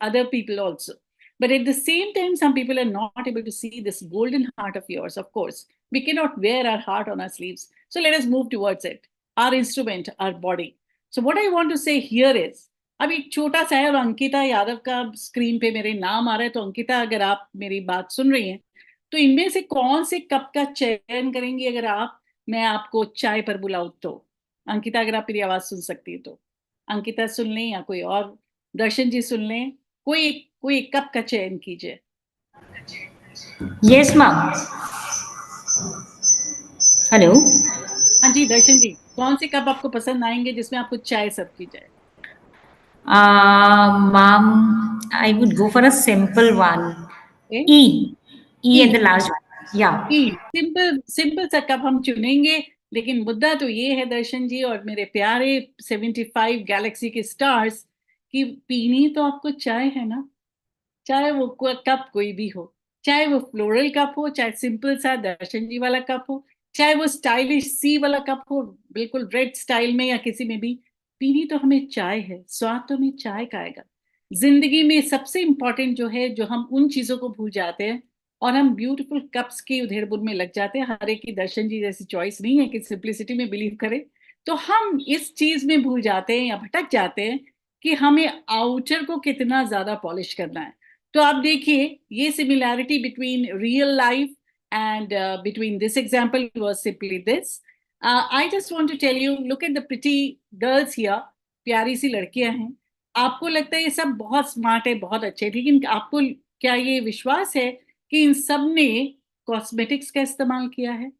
other people also. But at the same time, some people are not able to see this golden heart of yours. Of course, we cannot wear our heart on our sleeves. So let us move towards it. Our instrument, our body. So what I want to say here is, अब एक छोटा सा है और अंकिता यादव का screen पे मेरे नाम आ रहा है. तो अंकिता, अगर आप मेरी बात सुन रही हैं तो इनमें से कौन से कप का चयन करेंगी अगर मैं आपको चाय पर बुलाऊं तो? अंकिता, अगर आप मेरी आवाज सुन सकती है तो अंकिता सुन लें, या कोई और, दर्शन जी सुन लें, कोई एक कप का चयन कीजिए. Yes ma'am. हेलो. हाँ जी दर्शन जी. कौन से कप आपको पसंद आएंगे जिसमें आपको चाय सर्व की जाए? Mom, I would go for a simple one. A? E E, and the last one. Yeah. Simple simple सा कप हम चुनेंगे, लेकिन मुद्दा तो ये है दर्शन जी और मेरे प्यारे 75 गैलेक्सी के स्टार्स कि पीनी तो आपको चाय है ना, चाहे वो कप कोई भी हो, चाहे वो फ्लोरल कप हो, चाहे सिंपल सा दर्शन जी वाला कप हो, चाहे वो स्टाइलिश सी वाला कप हो, बिल्कुल रेड स्टाइल में या किसी में भी, पीनी तो हमें चाय है, स्वाद तो हमें चाय का आएगा। जिंदगी में सबसे इंपॉर्टेंट जो है, जो हम उन चीजों को भूल जाते हैं और हम ब्यूटीफुल कप्स की उधेड़-बुन में लग जाते हैं। हर एक की दर्शन जी जैसी चॉइस नहीं है कि सिंप्लिसिटी में बिलीव करें, तो हम इस चीज में भूल जाते हैं या भटक जाते हैं कि हमें आउटर को कितना ज्यादा पॉलिश करना है। तो आप देखिए ये similarity between real life and between this example was simply this. I just want to tell you, look at the pretty girls here, प्यारी सी लड़कियां हैं। आपको लगता है ये सब बहुत स्मार्ट है, बहुत अच्छे, लेकिन आपको क्या ये विश्वास है कि इन सब ने कॉस्मेटिक्स का इस्तेमाल किया है?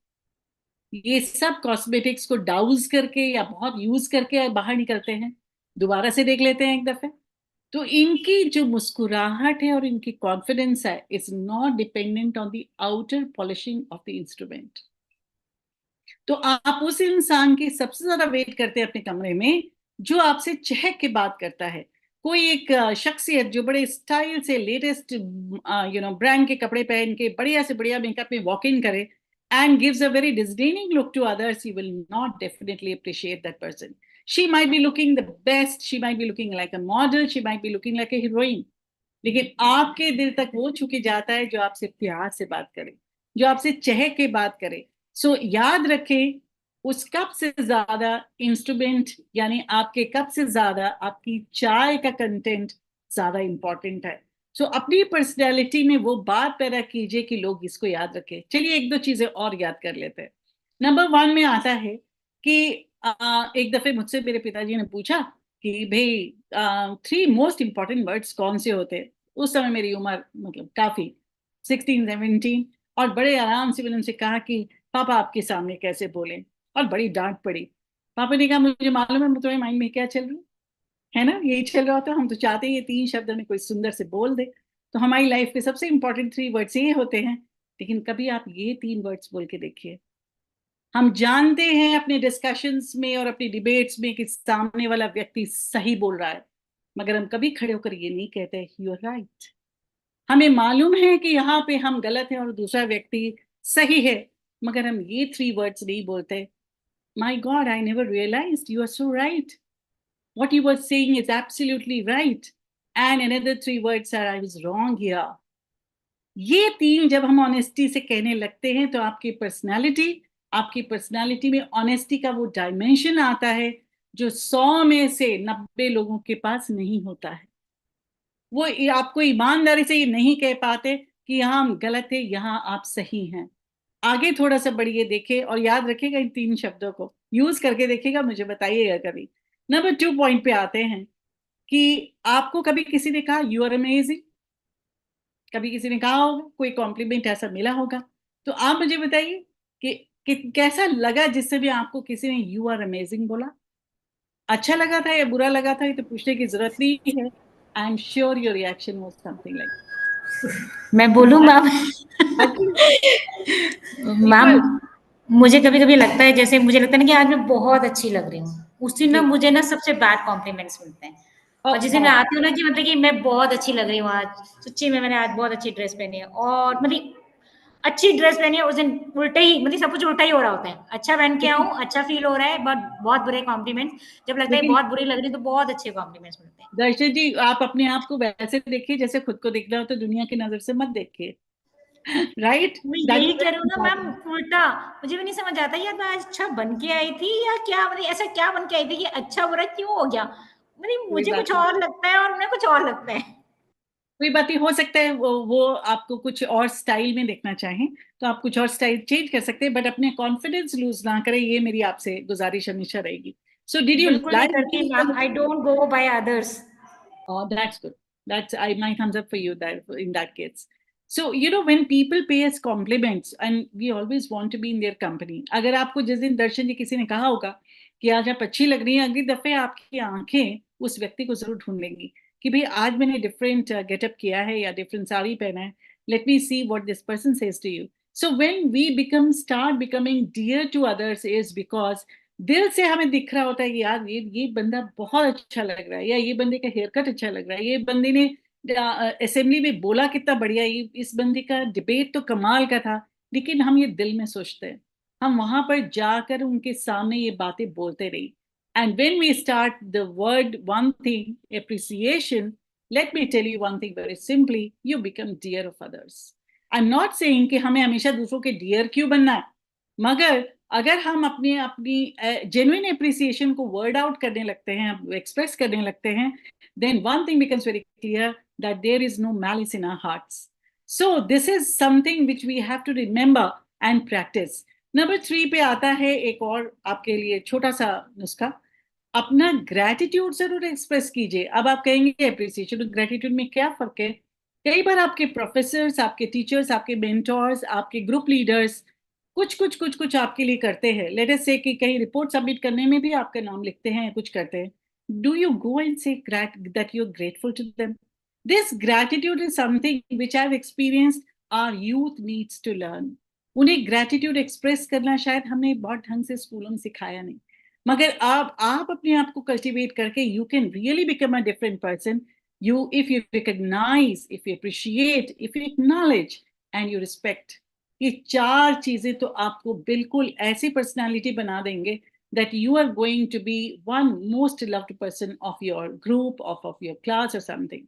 ये सब कॉस्मेटिक्स को डाउज करके या बहुत यूज करके बाहर निकलते हैं, दोबारा से देख लेते हैं एक दफे। तो इनकी जो मुस्कुराहट है और इनकी कॉन्फिडेंस है, is not dependent on the outer polishing of the instrument. तो आप उस इंसान की सबसे ज्यादा वेट करते हैं अपने कमरे में जो आपसे चहक के बात करता है। कोई एक शख्सियत जो बड़े स्टाइल से लेटेस्ट ब्रांड के कपड़े पहन के बढ़िया से बढ़िया मेकअप में वॉक इन करे and gives a very disdaining look to others, you will not definitely appreciate that person. She might be looking the best, she might be looking like a model, she might be looking like a heroine, लेकिन आपके दिल तक वो छू के जाता है जो आपसे प्यार से बात करे, जो आपसे चहक के बात करे। सो याद रखें, उस कप से ज्यादा इंस्ट्रूमेंट यानी आपके कप से ज्यादा आपकी चाय का कंटेंट ज्यादा इंपॉर्टेंट है। सो अपनी पर्सनैलिटी में वो बात पैदा कीजिए कि लोग इसको याद रखें। चलिए एक दो चीजें और याद कर लेते हैं। नंबर 1 में आता है कि एक दफे मुझसे मेरे पिताजी ने पूछा कि भाई 3 मोस्ट इंपॉर्टेंट वर्ड्स कौन से होते हैं। उस समय मेरी उम्र मतलब काफी 16-17, और बड़े आराम से मैंने उनसे कहा कि पापा आपके सामने कैसे बोलें, और बड़ी डांट पड़ी। पापा ने कहा मुझे मालूम है तुम्हारे माइंड में क्या चल रहा है ना, यही चल रहा होता है, हम तो चाहते हैं ये 3 शब्द में कोई सुंदर से बोल दे। तो हमारी लाइफ के सबसे इंपॉर्टेंट 3 वर्ड्स ये होते हैं, लेकिन कभी आप ये 3 वर्ड्स बोल के देखिए। हम जानते हैं अपने डिस्कशंस में और अपनी डिबेट्स में कि सामने वाला व्यक्ति सही बोल रहा है, मगर हम कभी खड़े होकर ये नहीं कहते यू आर राइट। हमें मालूम है कि यहाँ पे हम गलत हैं और दूसरा व्यक्ति सही है, मगर हम ये 3 वर्ड्स नहीं बोलते। My god, I never realised you are so right, what you were saying is absolutely right, and another 3 words are I was wrong here. ये 3 जब हम ऑनेस्टी से कहने लगते हैं तो आपकी पर्सनालिटी में ऑनेस्टी का वो डायमेंशन आता है जो 100 में से 90 लोगों के पास नहीं होता है। वो आपको ईमानदारी से ये नहीं कह पाते कि यहाँ हम गलत है, यहाँ आप सही हैं। आगे थोड़ा सा बढ़िए देखे और याद रखिएगा इन 3 शब्दों को यूज करके देखिएगा, मुझे बताइएगा कभी। नंबर 2 पॉइंट पे आते हैं कि आपको कभी किसी ने कहा यू आर अमेजिंग, कभी किसी ने कहा होगा, कोई कॉम्प्लीमेंट ऐसा मिला होगा, तो आप मुझे बताइए कि कैसा लगा जिससे भी आपको किसी ने यू आर अमेजिंग बोला। अच्छा लगा था या बुरा लगा था ये तो पूछने की जरूरत नहीं है। I am sure your reaction was something like. मैं बोलूँ मैम? मैम, मुझे कभी कभी लगता है, जैसे मुझे लगता है ना कि आज मैं बहुत अच्छी लग रही हूँ, उस दिन ना मुझे ना सबसे बैड कॉम्प्लीमेंट्स मिलते हैं। और जिस दिन मैं आती हूँ ना कि मतलब कि मैं बहुत अच्छी लग रही हूँ आज, सच्ची में मैंने आज बहुत अच्छी ड्रेस पहनी है, और मतलब अच्छी ड्रेस पहनी है, उस दिन उल्टे ही मतलब सब कुछ उल्टा ही हो रहा होता है। अच्छा पहन के आऊँ, अच्छा फील हो रहा है, बट बहुत बुरे कॉम्प्लीमेंट्स। जब लगता है बहुत बुरी लग रही है तो बहुत अच्छे कॉम्प्लीमेंट्स मिलते हैं। दर्शन जी, आप अपने आप को वैसे देखिए जैसे खुद को देखना हो, तो दुनिया की नजर से मत देखिए। राइट, मैं यही कह रही हूँ ना मैम, उल्टा मुझे भी नहीं समझ आता यार, मैं आज अच्छा बन के आई थी या क्या, मतलब ऐसा क्या बन के आई थी कि अच्छा बुरा क्यों हो गया, मतलब मुझे कुछ और लगता है और उन्हें कुछ और लगता है। कोई बात ही हो सकता है वो आपको कुछ और स्टाइल में देखना चाहें तो आप कुछ और स्टाइल चेंज कर सकते हैं, बट अपने कॉन्फिडेंस लूज ना करें, ये मेरी आपसे गुजारिश हमेशा रहेगी। सो डिड यू बिल्कुल नहीं करती ma'am, I don't go by others. Oh, that's good. That's my thumbs up for you that in that case. So when people pay us compliments and we always want to be in their company. अगर आपको जिस दिन दर्शन जी किसी ने कहा होगा कि आज आप अच्छी लग रही हैं, अगली दफे आपकी आंखें उस व्यक्ति को जरूर ढूंढ लेंगी कि भाई आज मैंने डिफरेंट गेटअप किया है या डिफरेंट साड़ी पहना है, let me see what this person says to you. So when we start becoming dear to others is because दिल से हमें दिख रहा होता है कि यार ये बंदा बहुत अच्छा लग रहा है, या ये बंदे का हेयर कट अच्छा लग रहा है, ये बंदे ने असेंबली में बोला कितना बढ़िया, ये इस बंदे का डिबेट तो कमाल का था. लेकिन हम ये दिल में सोचते हैं, हम वहां पर जाकर उनके सामने ये बातें बोलते नहीं. And when we start the word one thing appreciation, let me tell you one thing very simply, you become dear of others. I am not saying कि हमें हमेशा दूसरों के डियर क्यों बनना है, मगर अगर हम अपनी अपनी जेन्युइन एप्रिसिएशन को वर्ड आउट करने लगते हैं, एक्सप्रेस करने लगते हैं, then one thing becomes very clear, that there is no malice in our hearts. So this is something which we have to remember and practice. Number 3 पे आता है एक और आपके लिए छोटा सा नुस्खा, अपना ग्रेटिट्यूड जरूर एक्सप्रेस कीजिए. अब आप कहेंगे अप्रिसिएशन और ग्रेटिट्यूड में क्या फर्क है? कई बार आपके प्रोफेसर्स, आपके टीचर्स, आपके मेंटोर्स, आपके ग्रुप लीडर्स कुछ आपके लिए करते हैं. लेट अस से कि कहीं रिपोर्ट सबमिट करने में भी आपका नाम लिखते हैं, कुछ करते हैं. Do you go and say that you're grateful to them? This gratitude is something which I've experienced our youth needs to learn. उन्हें gratitude express करना शायद हमने बहुत ढंग से स्कूलों में सिखाया नहीं, मगर आप अपने आप को cultivate करके you can really become a different person. If you recognize, if you appreciate, if you acknowledge and you respect, ये 4 चीजें तो आपको बिल्कुल ऐसी पर्सनालिटी बना देंगे that you are going to be one most loved person of your group, of your class or something.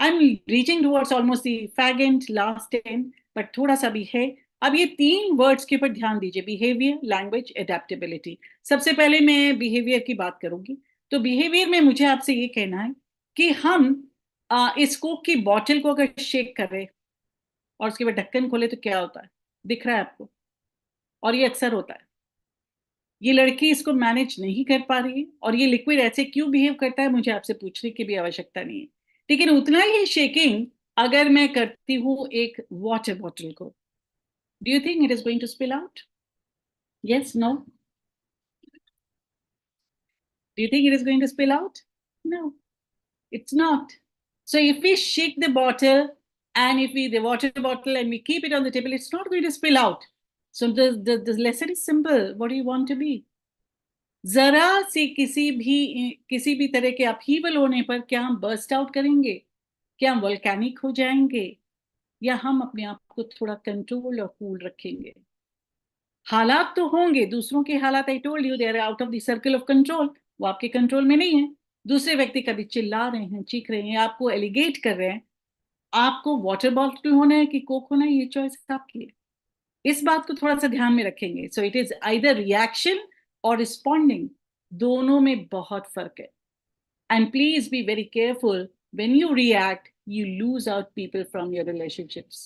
I'm reaching towards almost the fag end, last 10, but थोड़ा सा भी है. अब ये 3 वर्ड्स के ऊपर ध्यान दीजिए, बिहेवियर, लैंग्वेज, एडेप्टेबिलिटी. सबसे पहले मैं बिहेवियर की बात करूंगी. तो बिहेवियर में मुझे आपसे ये कहना है कि हम इस कोक की बॉटल को अगर शेक करें और उसके बाद ढक्कन खोले तो क्या होता है, दिख रहा है आपको? और ये अक्सर होता है. ये लड़की इसको मैनेज नहीं कर पा रही है और ये लिक्विड ऐसे क्यों बिहेव करता है, मुझे आपसे पूछने की भी आवश्यकता नहीं है. लेकिन उतना ही शेकिंग अगर मैं करती हूं एक वाटर बॉटल को, do you think it is going to spill out? Yes, no? Do you think it is going to spill out? No, it's not. So if we shake the bottle and if the water bottle and we keep it on the table, it's not going to spill out. So the lesson is simple. What do you want to be? जरा से किसी भी तरह के upheaval होने पर क्या हम बर्स्ट आउट करेंगे, क्या हम वोल्केनिक हो जाएंगे, या हम अपने आप को थोड़ा कंट्रोल और कूल रखेंगे? हालात तो होंगे, दूसरों के हालात, I told you, they are out of the circle of control, वो आपके कंट्रोल में नहीं है. दूसरे व्यक्ति कभी चिल्ला रहे हैं, चीख रहे हैं, आपको एलिगेट कर रहे हैं. आपको वाटर बॉटल होना है कि कोक होना है, ये चॉइस आपकी है. इस बात को थोड़ा सा ध्यान में रखेंगे. So it is either reaction और रिस्पॉन्डिंग, दोनों में बहुत फर्क है. And please be very careful, when you react you lose out people from your relationships.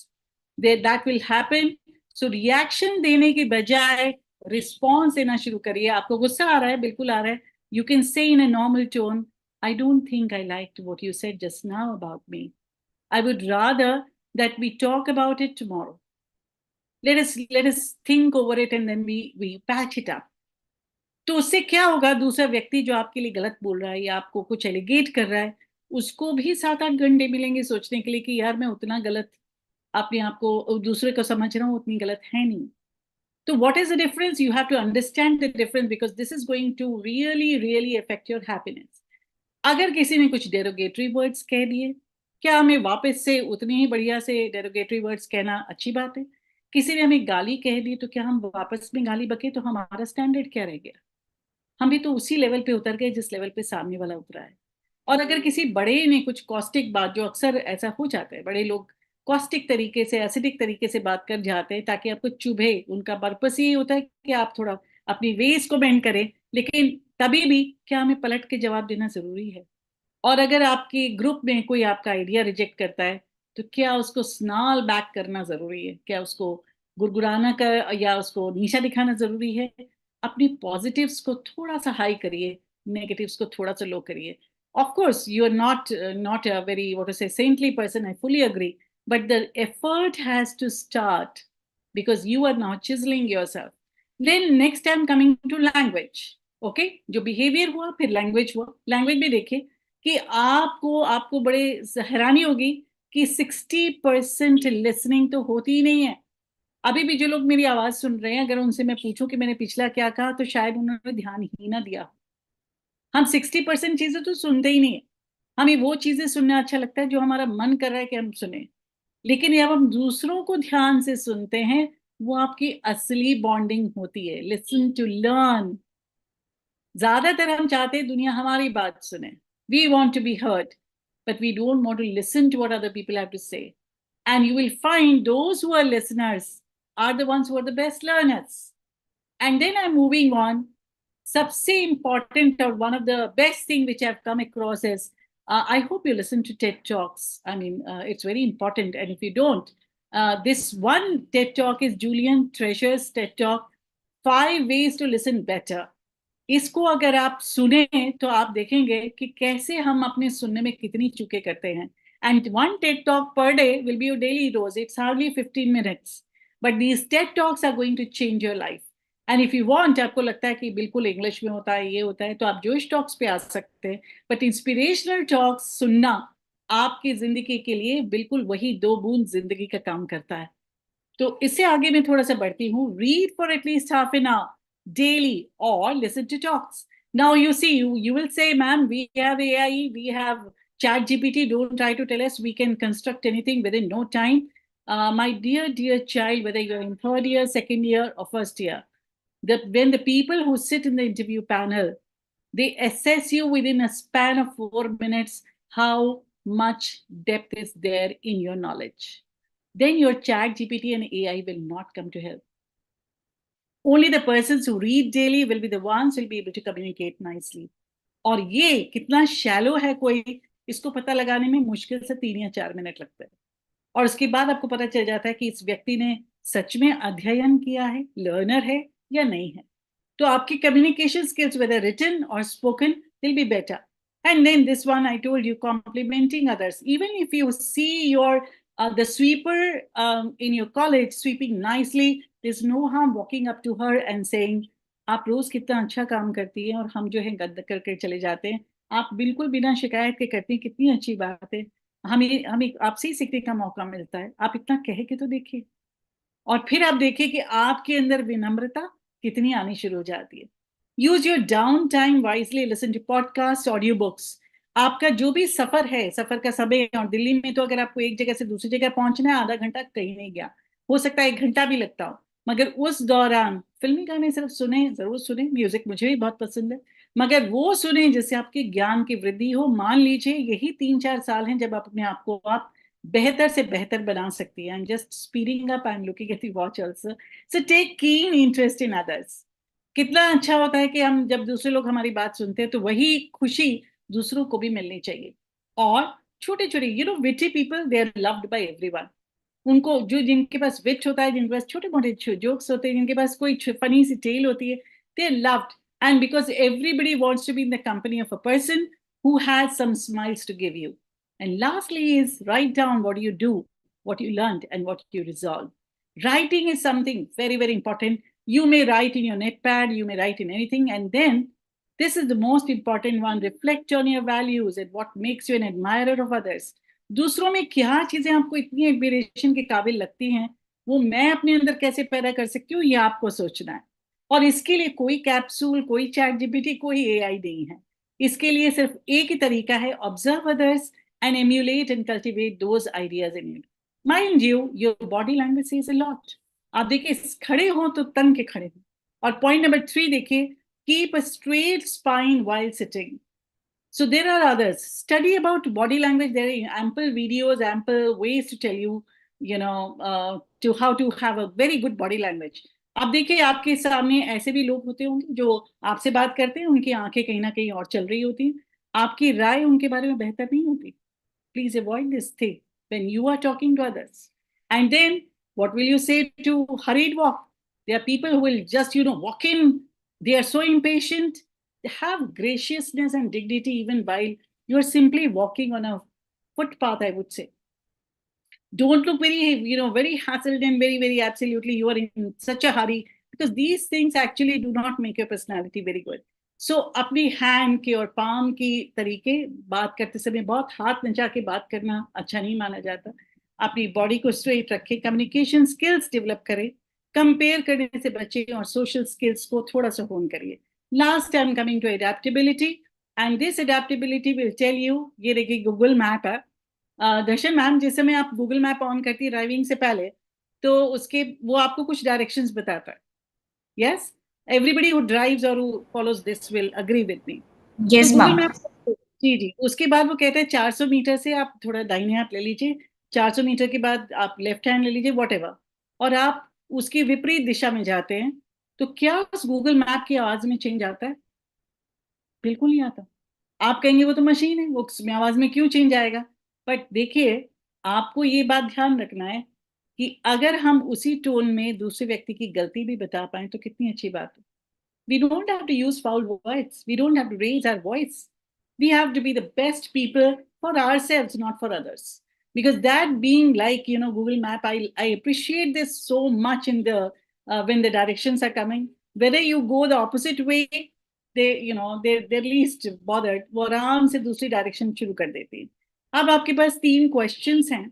That will happen. So reaction देने के बजाय response देना शुरू करिए. आपको गुस्सा आ रहा है, बिल्कुल आ रहा है, you can say in a normal tone, I don't think I liked what you said just now about me. I would rather that we talk about it tomorrow. Let us think over it and then we patch it up. तो उससे क्या होगा, दूसरा व्यक्ति जो आपके लिए गलत बोल रहा है या आपको कुछ एलिगेट कर रहा है, उसको भी 7-8 घंटे मिलेंगे सोचने के लिए कि यार मैं उतना गलत अपने आप को, दूसरे को समझ रहा हूँ, उतनी गलत है नहीं. तो what is the difference? You have to understand the difference because this is going to really affect your happiness. अगर किसी ने कुछ डेरोगेटरी वर्ड्स कह दिए, क्या हमें वापस से उतनी ही बढ़िया से डेरोगेटरी वर्ड्स कहना अच्छी बात है? किसी ने हमें गाली कह दी तो क्या हम वापस में गाली बके? तो हमारा स्टैंडर्ड क्या रह गया? हम भी तो उसी लेवल पे उतर गए जिस लेवल पे सामने वाला उतरा है. और अगर किसी बड़े ने कुछ कॉस्टिक बात, जो अक्सर ऐसा हो जाता है, बड़े लोग कॉस्टिक तरीके से, एसिडिक तरीके से बात कर जाते हैं ताकि आपको चुभे. उनका पर्पस ये होता है कि आप थोड़ा अपनी वेज को बेंड करें. लेकिन तभी भी क्या हमें पलट के जवाब देना जरूरी है? और अगर आपके ग्रुप में कोई आपका आइडिया रिजेक्ट करता है तो क्या उसको स्नॉल बैक करना जरूरी है? क्या उसको गुरगुराना कर या उसको नीचा दिखाना जरूरी है? अपनी पॉजिटिव्स को थोड़ा सा हाई करिए, नेगेटिव्स को थोड़ा सा लो करिए. Of course, you are not a very, what to say, saintly person. I fully agree. But the effort has to start because you are now chiseling yourself. Then next time coming to language. Okay जो behaviour हुआ, फिर language हुआ। Language में देखिए कि आपको बड़े हैरानी होगी कि 60% लिसनिंग तो होती ही नहीं है। अभी भी जो लोग मेरी आवाज सुन रहे हैं, अगर उनसे मैं पूछूं कि मैंने पिछला क्या कहा, तो शायद उन्होंने ध्यान ही ना दिया। हम 60% चीजें तो सुनते ही नहीं है। हमें वो चीजें सुनना अच्छा लगता है जो हमारा मन कर रहा है कि हम सुने। लेकिन जब हम दूसरों को ध्यान से सुनते हैं, वो आपकी असली बॉन्डिंग होती है। Listen to learn. ज्यादातर हम चाहते हैं दुनिया हमारी बात सुने। We want to be heard, but we don't want to listen to what other people have to say. And you will find those who are listeners are the ones who are the best learners. And then I'm moving on. सबसे important or one of the best thing which I've come across is I hope you listen to TED Talks. I mean, it's very important. And if you don't, this one TED Talk is Julian Treasure's TED Talk, 5 Ways to Listen Better. इसको अगर आप सुने तो आप देखेंगे कि कैसे हम अपने सुनने में कितनी चूके करते हैं। And one TED talk per day will be your daily dose. It's hardly 15 minutes, but these TED talks are going to change your life. And if you want, आपको लगता है कि बिल्कुल इंग्लिश में होता है, ये होता है, तो आप जोश टॉक्स पे आ सकते हैं। बट इंस्पिरेशनल टॉक्स सुनना आपकी जिंदगी के लिए बिल्कुल वही 2 बूंद जिंदगी का काम करता है। तो इससे आगे मैं थोड़ा सा बढ़ती हूँ। Read for at least half an hour daily or listen to talks. Now you see, you will say, ma'am, we have AI, we have chat GPT, don't try to tell us we can construct anything within no time. My dear child, whether you're in 3rd year, 2nd year or 1st year, when the people who sit in the interview panel, they assess you within a span of 4 minutes, how much depth is there in your knowledge. Then your chat GPT and AI will not come to help. Only the persons who read daily will be the ones who will be able to communicate nicely. और ये कितना shallow है कोई, इसको पता लगाने में मुश्किल से 3 या 4 मिनट लगते हैं। और उसके बाद आपको पता चल जाता है कि इस व्यक्ति ने सच में अध्ययन किया है, लर्नर है या नहीं है। तो आपकी communication skills, whether written or spoken, will be better. And then this one I told you, complimenting others. Even if you see the sweeper in your college sweeping nicely, there's no harm walking up to her and saying, आप रोज कितना अच्छा काम करती है और हम जो है गद्द करके चले जाते हैं। आप बिल्कुल बिना शिकायत के करती हैं, कितनी अच्छी बात है। हमें हमें आपसे ही सीखने का मौका मिलता है। आप इतना कह के तो देखिए, और फिर आप देखिए कि आपके अंदर विनम्रता कितनी आनी शुरू हो जाती है। Use your down time wisely, listen to podcast, audio books. आपका जो भी सफर है, सफर का समय, और दिल्ली में तो अगर आपको एक जगह से दूसरी जगह पहुंचना है, आधा घंटा कहीं नहीं गया, हो सकता है 1 घंटा भी लगता हो, मगर उस दौरान फिल्मी गाने सिर्फ सुने, जरूर सुने, म्यूजिक मुझे भी बहुत पसंद है, मगर वो सुने जिससे आपके ज्ञान की वृद्धि हो। मान लीजिए यही 3-4 साल हैं जब आप अपने आप को आप बेहतर से बेहतर बना सकती है। I'm just speeding up, I'm looking at the watch also. So take keen interest in others. कितना अच्छा होता है कि हम जब दूसरे लोग हमारी बात सुनते हैं तो वही खुशी दूसरों को भी मिलनी चाहिए। और छोटे छोटे witty people, they are loved by everyone. उनको जो जिनके पास विट होता है, जिनके पास छोटे मोटे जोक्स होते हैं, जिनके पास कोई फनी सी टेल होती है, they are loved. And because everybody wants to be in the company of a person who has some smiles to give you. And lastly is write down what you do, what you learned, and what you resolve. Writing is something very, very important. You may write in your notepad, you may write in anything, and then this is the most important one. Reflect on your values and what makes you an admirer of others. दूसरों में क्या चीजें आपको इतनी admiration के काबिल लगती हैं, वो मैं अपने अंदर कैसे पैदा कर सकती हूँ, ये आपको सोचना है। और इसके लिए कोई कैप्सूल, कोई चैट जीपीटी, कोई एआई नहीं है। इसके लिए सिर्फ एक ही तरीका है, observe others and emulate and cultivate those ideas in you. Mind you, your body language says a lot. आप देखिए, खड़े हो तो तन के खड़े हो। और पॉइंट नंबर 3 देखिए, keep a straight spine while sitting. So there are others. Study about body language. There are ample videos, ample ways to tell you, to how to have a very good body language. आप देखिए, आपके सामने ऐसे भी लोग होते होंगे जो आपसे बात करते हैं, उनकी आंखें कहीं ना कहीं और चल रही होती हैं, आपकी राय उनके बारे में बेहतर नहीं होती। Please avoid this thing when you are talking to others. And then what will you say to hurried walk? There are people who will just walk in. They are so impatient. Have graciousness and dignity even while you're simply walking on a footpath, I would say. Don't look very hassled and very, very absolutely you are in such a hurry, because these things actually do not make your personality very good. सो अपनी hand की और palm की तरीके, बात करते समय बहुत हाथ नचा के बात करना अच्छा नहीं माना जाता। अपनी बॉडी को स्ट्रेट रखे, कम्युनिकेशन स्किल्स डेवलप करें, कंपेयर करने से बचें और सोशल स्किल्स को थोड़ा सा होन करिए। Last time coming to adaptability, and this adaptability will tell you, ये देखिए गूगल मैप है। दर्शन मैम, जिस समय आप गूगल मैप ऑन करती है ड्राइविंग से पहले, तो उसके वो आपको कुछ डायरेक्शंस बताता है। Yes, everybody who drives or who follows this will agree with me. तो Yes, गूगल ma'am. मैप, जी जी, उसके बाद वो कहते हैं 400 मीटर से आप थोड़ा दाहिने हाथ ले लीजिए, 400 मीटर के बाद आप लेफ्ट हैंड ले लीजिए, वॉट एवर, और आप उसकी विपरीत दिशा में जाते हैं, तो क्या उस गूगल मैप की आवाज में चेंज आता है? बिल्कुल नहीं आता। आप कहेंगे वो तो मशीन है, वो उसमें आवाज में क्यों चेंज आएगा? बट देखिए, आपको ये बात ध्यान रखना है कि अगर हम उसी टोन में दूसरे व्यक्ति की गलती भी बता पाए तो कितनी अच्छी बात है। We don't have to use foul words. We don't have to raise our voice. We have to be the best people for ourselves, not for others. Because that being like, Google Map, I appreciate this so much in the when the directions are coming. Whether you go the opposite way, they're least bothered. वो आराम से दूसरी direction शुरू कर देती हैं। अब आपके पास 3 क्वेश्चंस हैं,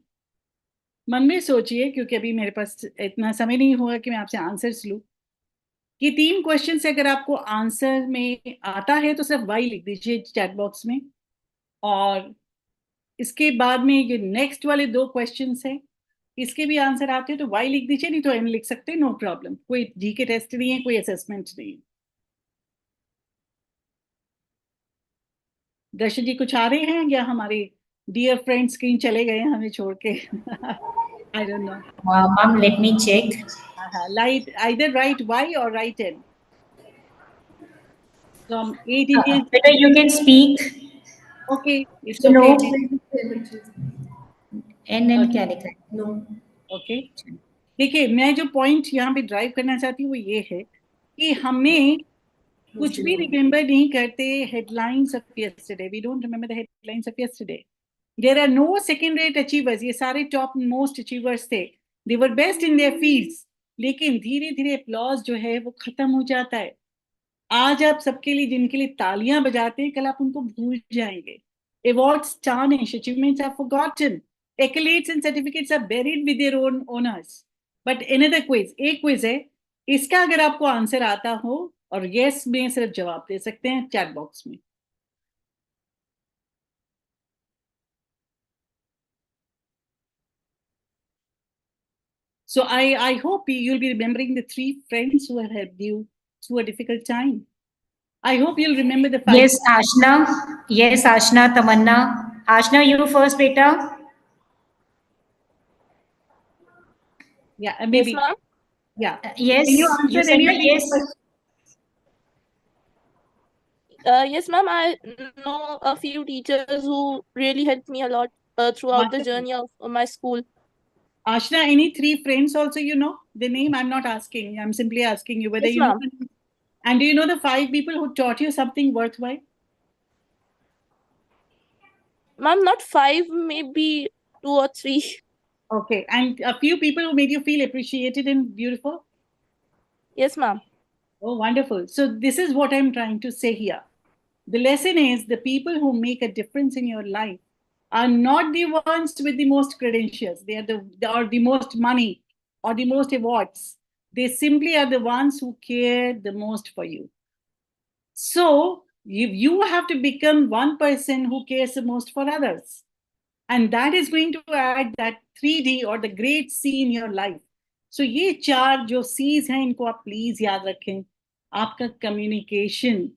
मन में सोचिए, क्योंकि अभी मेरे पास इतना समय नहीं हुआ कि मैं आपसे आंसर्स लूँ। ये 3 क्वेश्चन से अगर आपको आंसर में आता है तो सिर्फ वाई लिख दीजिए चैट बॉक्स में, और इसके बाद में ये नेक्स्ट वाले 2 क्वेश्चन हैं, इसके भी आंसर आते हैं तो वाई लिख दीजिए, नहीं तो एन लिख सकते हैं, नो प्रॉब्लम। कोई जी के टेस्ट नहीं है, कोई असेसमेंट नहीं है। दर्शन जी कुछ आ रहे हैं या हमारे डियर फ्रेंड्स कहीं चले गए हैं हमें छोड़ के? I don't know. Ma'am, let me check. Light either write y or write n from 8 Indian. Better you can speak. Okay, it's You okay. know, N क्या लिखा है? No. ओके, देखिए मैं जो पॉइंट यहाँ पे ड्राइव करना चाहती हूँ वो ये है कि हमें कुछ भी रिमेम्बर नहीं करते headlines of yesterday. We don't remember the headlines of yesterday. There are no second rate achievers. ये सारे टॉप मोस्ट अचीवर्स थे, they were best in their fields, लेकिन धीरे धीरे अप्लॉज जो है वो खत्म हो जाता है। आज आप सबके लिए, जिनके लिए तालियां बजाते हैं, कल आप उनको भूल जाएंगे। Awards tarnish, achievements are forgotten, accolades and certificates are buried with their own owners. But another quiz, एक क्विज है, इसका अगर आपको आंसर आता हो और यस में सिर्फ जवाब दे सकते हैं चैट बॉक्स में। So I hope you'll be remembering the 3 friends who have helped you through a difficult time. I hope you'll remember the 5. Yes, Ashna. Yes, Ashna, Tamanna. Ashna, you first, beta. Yeah, maybe. Yes, ma'am. Yeah. Yes, Can you you answer said any the of these yes. questions? Yes, ma'am. I know a few teachers who really helped me a lot throughout the Wonderful. journey of my school. Ashna, any 3 friends also you know the name? I'm not asking. I'm simply asking you whether Yes, you know ma'am. the name. And do you know the 5 people who taught you something worthwhile? Ma'am, not 5, maybe 2 or 3. Okay. And a few people who made you feel appreciated and beautiful? Yes, ma'am. Oh, wonderful. So this is what I'm trying to say here. The lesson is the people who make a difference in your life are not the ones with the most credentials. They are the most money or the most awards. They simply are the ones who care the most for you. So you have to become one person who cares the most for others. And that is going to add that 3D or the great C in your life. So ये 4 जो C's हैं, इनको आप please याद रखें। आपका communication,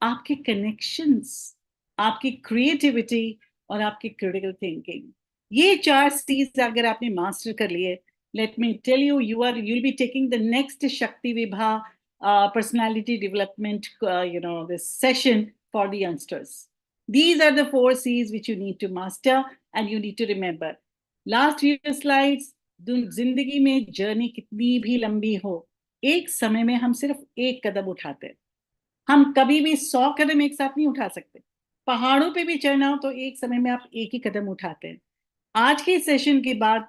आपके connections, आपकी क्रिएटिविटी और आपकी क्रिटिकल थिंकिंग, ये 4 C's अगर आपने मास्टर कर लिए, let me tell you, you'll be taking the next Shakti Vibha personality development, this session for the youngsters. These are the 4 C's which you need to master and you need to remember. Last few slides, जिंदगी में journey कितनी भी लंबी हो, एक समय में हम सिर्फ एक कदम उठाते हैं। हम कभी भी 100 कदम एक साथ नहीं उठा सकते। पहाड़ों पे भी चढ़ना हो तो एक समय में आप एक ही कदम उठाते हैं। आज के सेशन के बाद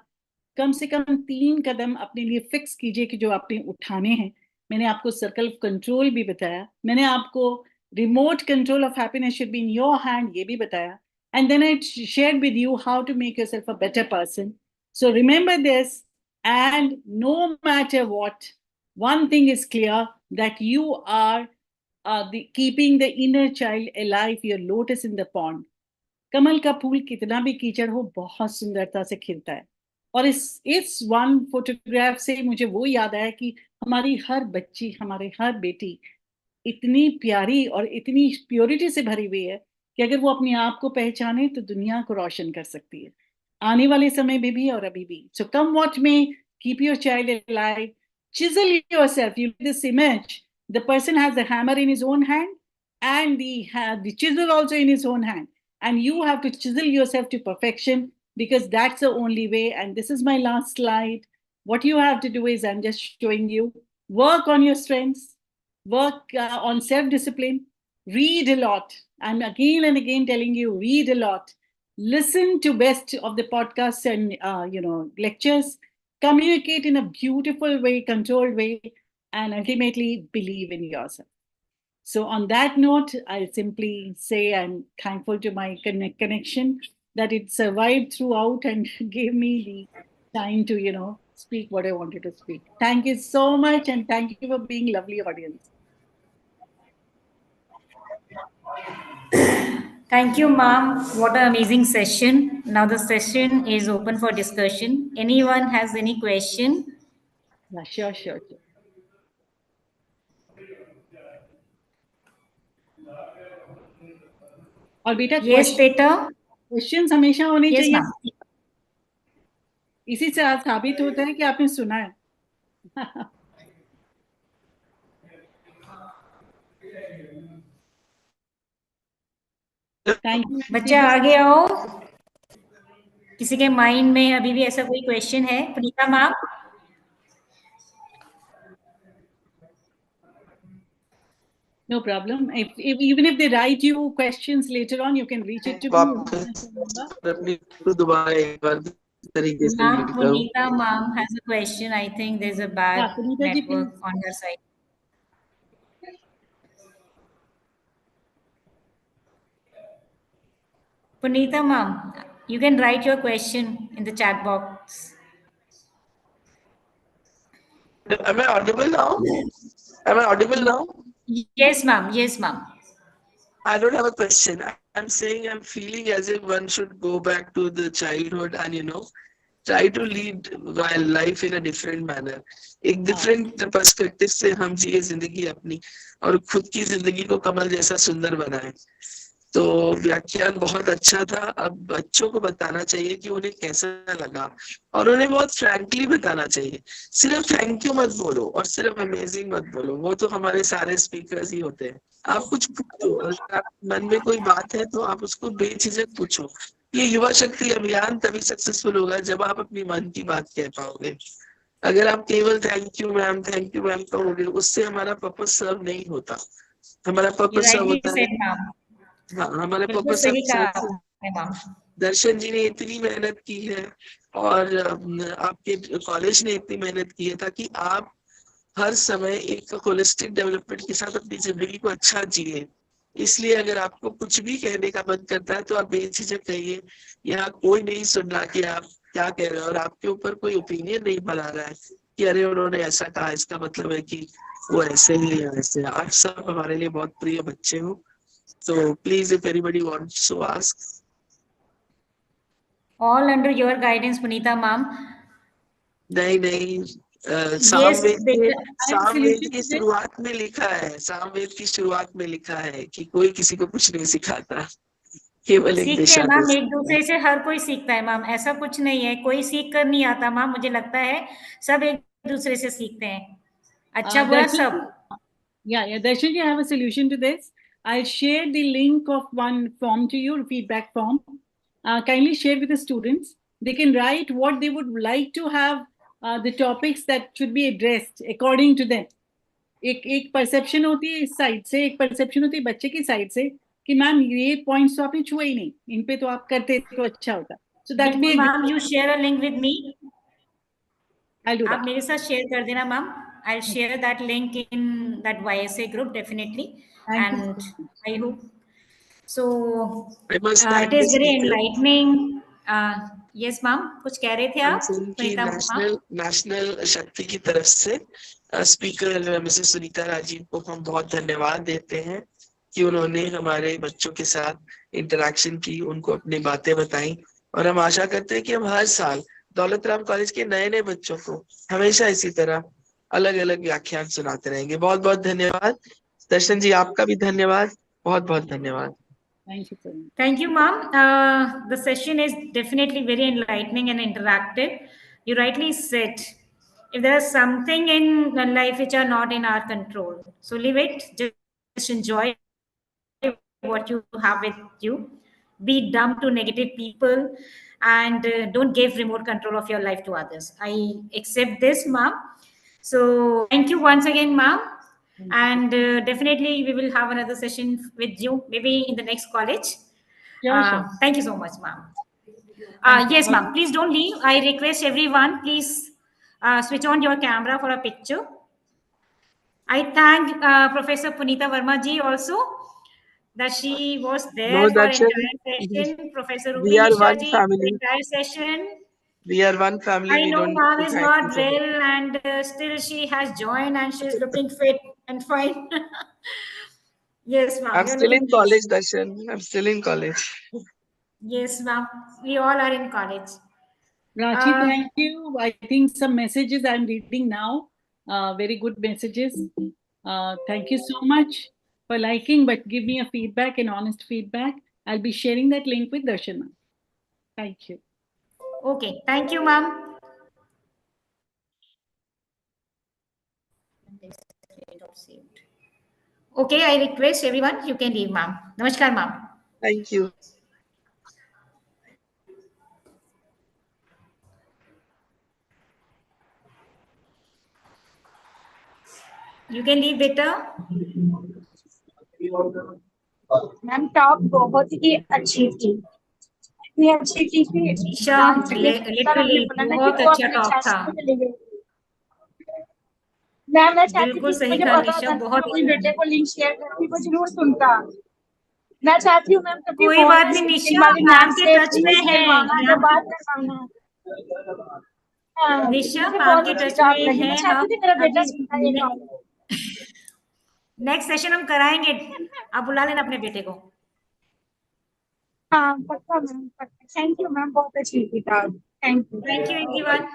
कम से कम 3 कदम अपने लिए फिक्स कीजिए कि जो आपने उठाने हैं। मैंने आपको सर्कल ऑफ कंट्रोल भी बताया, मैंने आपको remote control of happiness should be in your hand, ye bhi bataya. And then I shared with you how to make yourself a better person. So remember this, and no matter what, one thing is clear, that you are keeping the inner child alive, your lotus in the pond. कमल का फूल कितना भी कीचड़ हो बहुत सुंदरता से खिलता है. और इस वन फोटोग्राफ से मुझे वो याद आया कि हमारी हर बच्ची, हमारी हर बेटी इतनी प्यारी और इतनी प्योरिटी से भरी हुई है कि अगर वो अपने आप को पहचाने तो दुनिया को रोशन कर सकती है, आने वाले समय में भी और अभी भी. So come what may, keep your child alive, chisel yourself. You this image, the person has the hammer in his own hand and the chisel also in his own hand, and you have to chisel yourself to perfection, because that's the only way. And this is my last slide. What you have to do is, I'm just showing you, work on your strengths, work on self-discipline, read a lot. I'm again and again telling you, read a lot, listen to best of the podcasts and lectures, communicate in a beautiful way, controlled way, and ultimately believe in yourself. So on that note, I'll simply say I'm thankful to my connection that it survived throughout and gave me the time to speak what I wanted to speak. Thank you so much, and thank you for being lovely audience. Thank you, ma'am. What an amazing session. Now the session is open for discussion. Anyone has any question? Yeah, sure. और बेटा Yes, बेटा. Questions हमेशा होने Yes, चाहिए. ma'am. इसी से साबित होता है कि आपने सुना है. Thank you. बच्चा आगे आओ. किसी के माइंड में अभी भी ऐसा कोई क्वेश्चन है? Preeta ma'am. No problem. Even if they write you questions later on, you can reach it to me. Ma'am, Punita ma'am has a question. I think there's a bad network on her side. Punita ma'am, you can write your question in the chat box. Am I audible now? Am I audible now? Yes, ma'am. Yes, ma'am. I don't have a question. I'm saying I'm feeling as if one should go back to the childhood and try to lead my life in a different manner. एक different perspective से हम जिए जिंदगी अपनी और खुद की जिंदगी को कमल जैसा सुंदर बनाए. तो व्याख्यान बहुत अच्छा था. अब बच्चों को बताना चाहिए कि उन्हें कैसा लगा और उन्हें बहुत फ्रैंकली बताना चाहिए. सिर्फ थैंक यू मत बोलो और सिर्फ अमेजिंग मत बोलो, वो तो हमारे सारे स्पीकर्स ही होते हैं. आप कुछ पूछो, अगर आप मन में कोई बात है तो आप उसको बेझिझक पूछो. ये युवा शक्ति अभियान तभी सक्सेसफुल होगा जब आप अपनी मन की बात कह पाओगे. अगर आप केवल थैंक यू मैम कहोगे, उससे हमारा पर्पस सर्व नहीं होता. हमारा पर्पस सर्व होता है. हाँ, हमारा पर्पस दर्शन जी ने इतनी मेहनत की है और आपके कॉलेज ने इतनी मेहनत की है ताकि आप हर समय एक होलिस्टिक डेवलपमेंट के साथ अपनी जिंदगी को अच्छा जिए. इसलिए अगर आपको कुछ भी कहने का मन करता है तो आप बेझिझक कहिए. यहाँ कोई नहीं सुन रहा कि आप क्या कह रहे हो और आपके ऊपर कोई ओपिनियन नहीं बना रहा है कि अरे उन्होंने ऐसा कहा, इसका मतलब है कि वो ऐसे ही है ऐसे. आप सब हमारे लिए बहुत प्रिय बच्चे हो. So please, if anybody wants to ask. All under your guidance, Punita ma'am. नहीं. सामवेद की शुरुआत में लिखा है. सामवेद की शुरुआत में लिखा है कि कोई किसी को कुछ नहीं सिखाता, केवल एक दिशा. मैम एक दूसरे से हर कोई सीखता है मैम. ऐसा कुछ नहीं है कोई सीख कर नहीं आता मैम. मुझे लगता है सब एक दूसरे से सीखते हैं. अच्छा बुरा सब. Yeah, Darshan, you have a solution to this. I'll share the link of one form to you, feedback form. Kindly share with the students. They can write what they would like to have, the topics that should be addressed according to them. एक perception होती है इस side से, एक perception होती है बच्चे की साइड से कि मैम ये पॉइंट्स तो आपने छुए ही नहीं, इन पे तो आप करते तो अच्छा होता. So that be ma'am you share a link with me. I'll do that. आप मेरे साथ शेयर कर देना ma'am. I'll share that link in that YSA group definitely. Thank you and so much. I hope so. I must It thank the is very speaker. enlightening. Yes, ma'am. कुछ कह रहे थे हम आप, की सुनीता ma'am? नेशनल शक्ति की तरफ से स्पीकर मिसेस सुनीता राजीव को हम बहुत धन्यवाद देते हैं कि उन्होंने हमारे बच्चों के साथ इंटरेक्शन की, उनको अपनी बातें बताई, और हम आशा करते हैं कि हम हर साल दौलत राम कॉलेज के नए नए बच्चों को हमेशा इसी तरह अलग अलग व्याख्यान सुनाते रहेंगे। बहुत बहुत धन्यवाद। दर्शन जी, आपका भी धन्यवाद, बहुत बहुत धन्यवाद। Thank you so much. Thank you, ma'am. The session is definitely very enlightening and interactive. You rightly said, if there is something in life which are not in our control, so leave it. Just enjoy what you have with you. Be dumb to negative people, and don't give remote control of your life to others. I accept this, ma'am. So thank you once again, ma'am. And definitely we will have another session with you, maybe in the next college. Sure. Thank you so much, ma'am. Thank you. Yes, ma'am. Please don't leave. I request everyone, please switch on your camera for a picture. I thank Professor Punita Verma ji also that she was there No, for Darshan, entire session. Professor we Umi are Mishra one ji for family. entire session. We are one family. I We know don't need mom to is thank not each other. well and still she has joined and she's looking fit and fine. Yes, ma'am. I'm You're still looking in nice. college, Darshan. I'm still in college. Yes, ma'am. We all are in college. Rachi, thank you. I think some messages I'm reading now, very good messages. Thank you so much for liking, but give me a feedback and honest feedback. I'll be sharing that link with Darshana. Thank you. Okay. Thank you, ma'am. Okay, I request everyone, you can leave, ma'am. Namaskar, ma'am. Thank you. You can leave, beta. Ma'am top बहुत ही अच्छी थी, इतनी अच्छी थी कि Isha dance के तब हमने लिटरली बोला ना कि बहुत वो अच्छा अपने टॉप था। चैनल पे चली गई। मैं चाहती बिल्कुल थी सही मुझे कहा पता निशा, होता मैं बहुत अपने अच्छा। बेटे को लिंक शेयर करती वो जरूर सुनता। मैं चाहती हूँ मैम कभी कोई वो बात नहीं निशा, हमारी मैम मैम के से टच में प्लीज है मिलवाना या मैम। बात करवाना। हाँ, निशा मुझे मैम बहुत के अच्छी टच बात में लगी, है मैं चाहती हम। थी मेरा बेटा अभी सुनता ये गाना। नेक्स्ट सेशन हम कराएंगे, आप बुला लेना अपने बेटे को। हाँ पक्का मैम, पक्का। थैंक यू मैम, बहुत अच्छी थी thank you. Thank you everyone.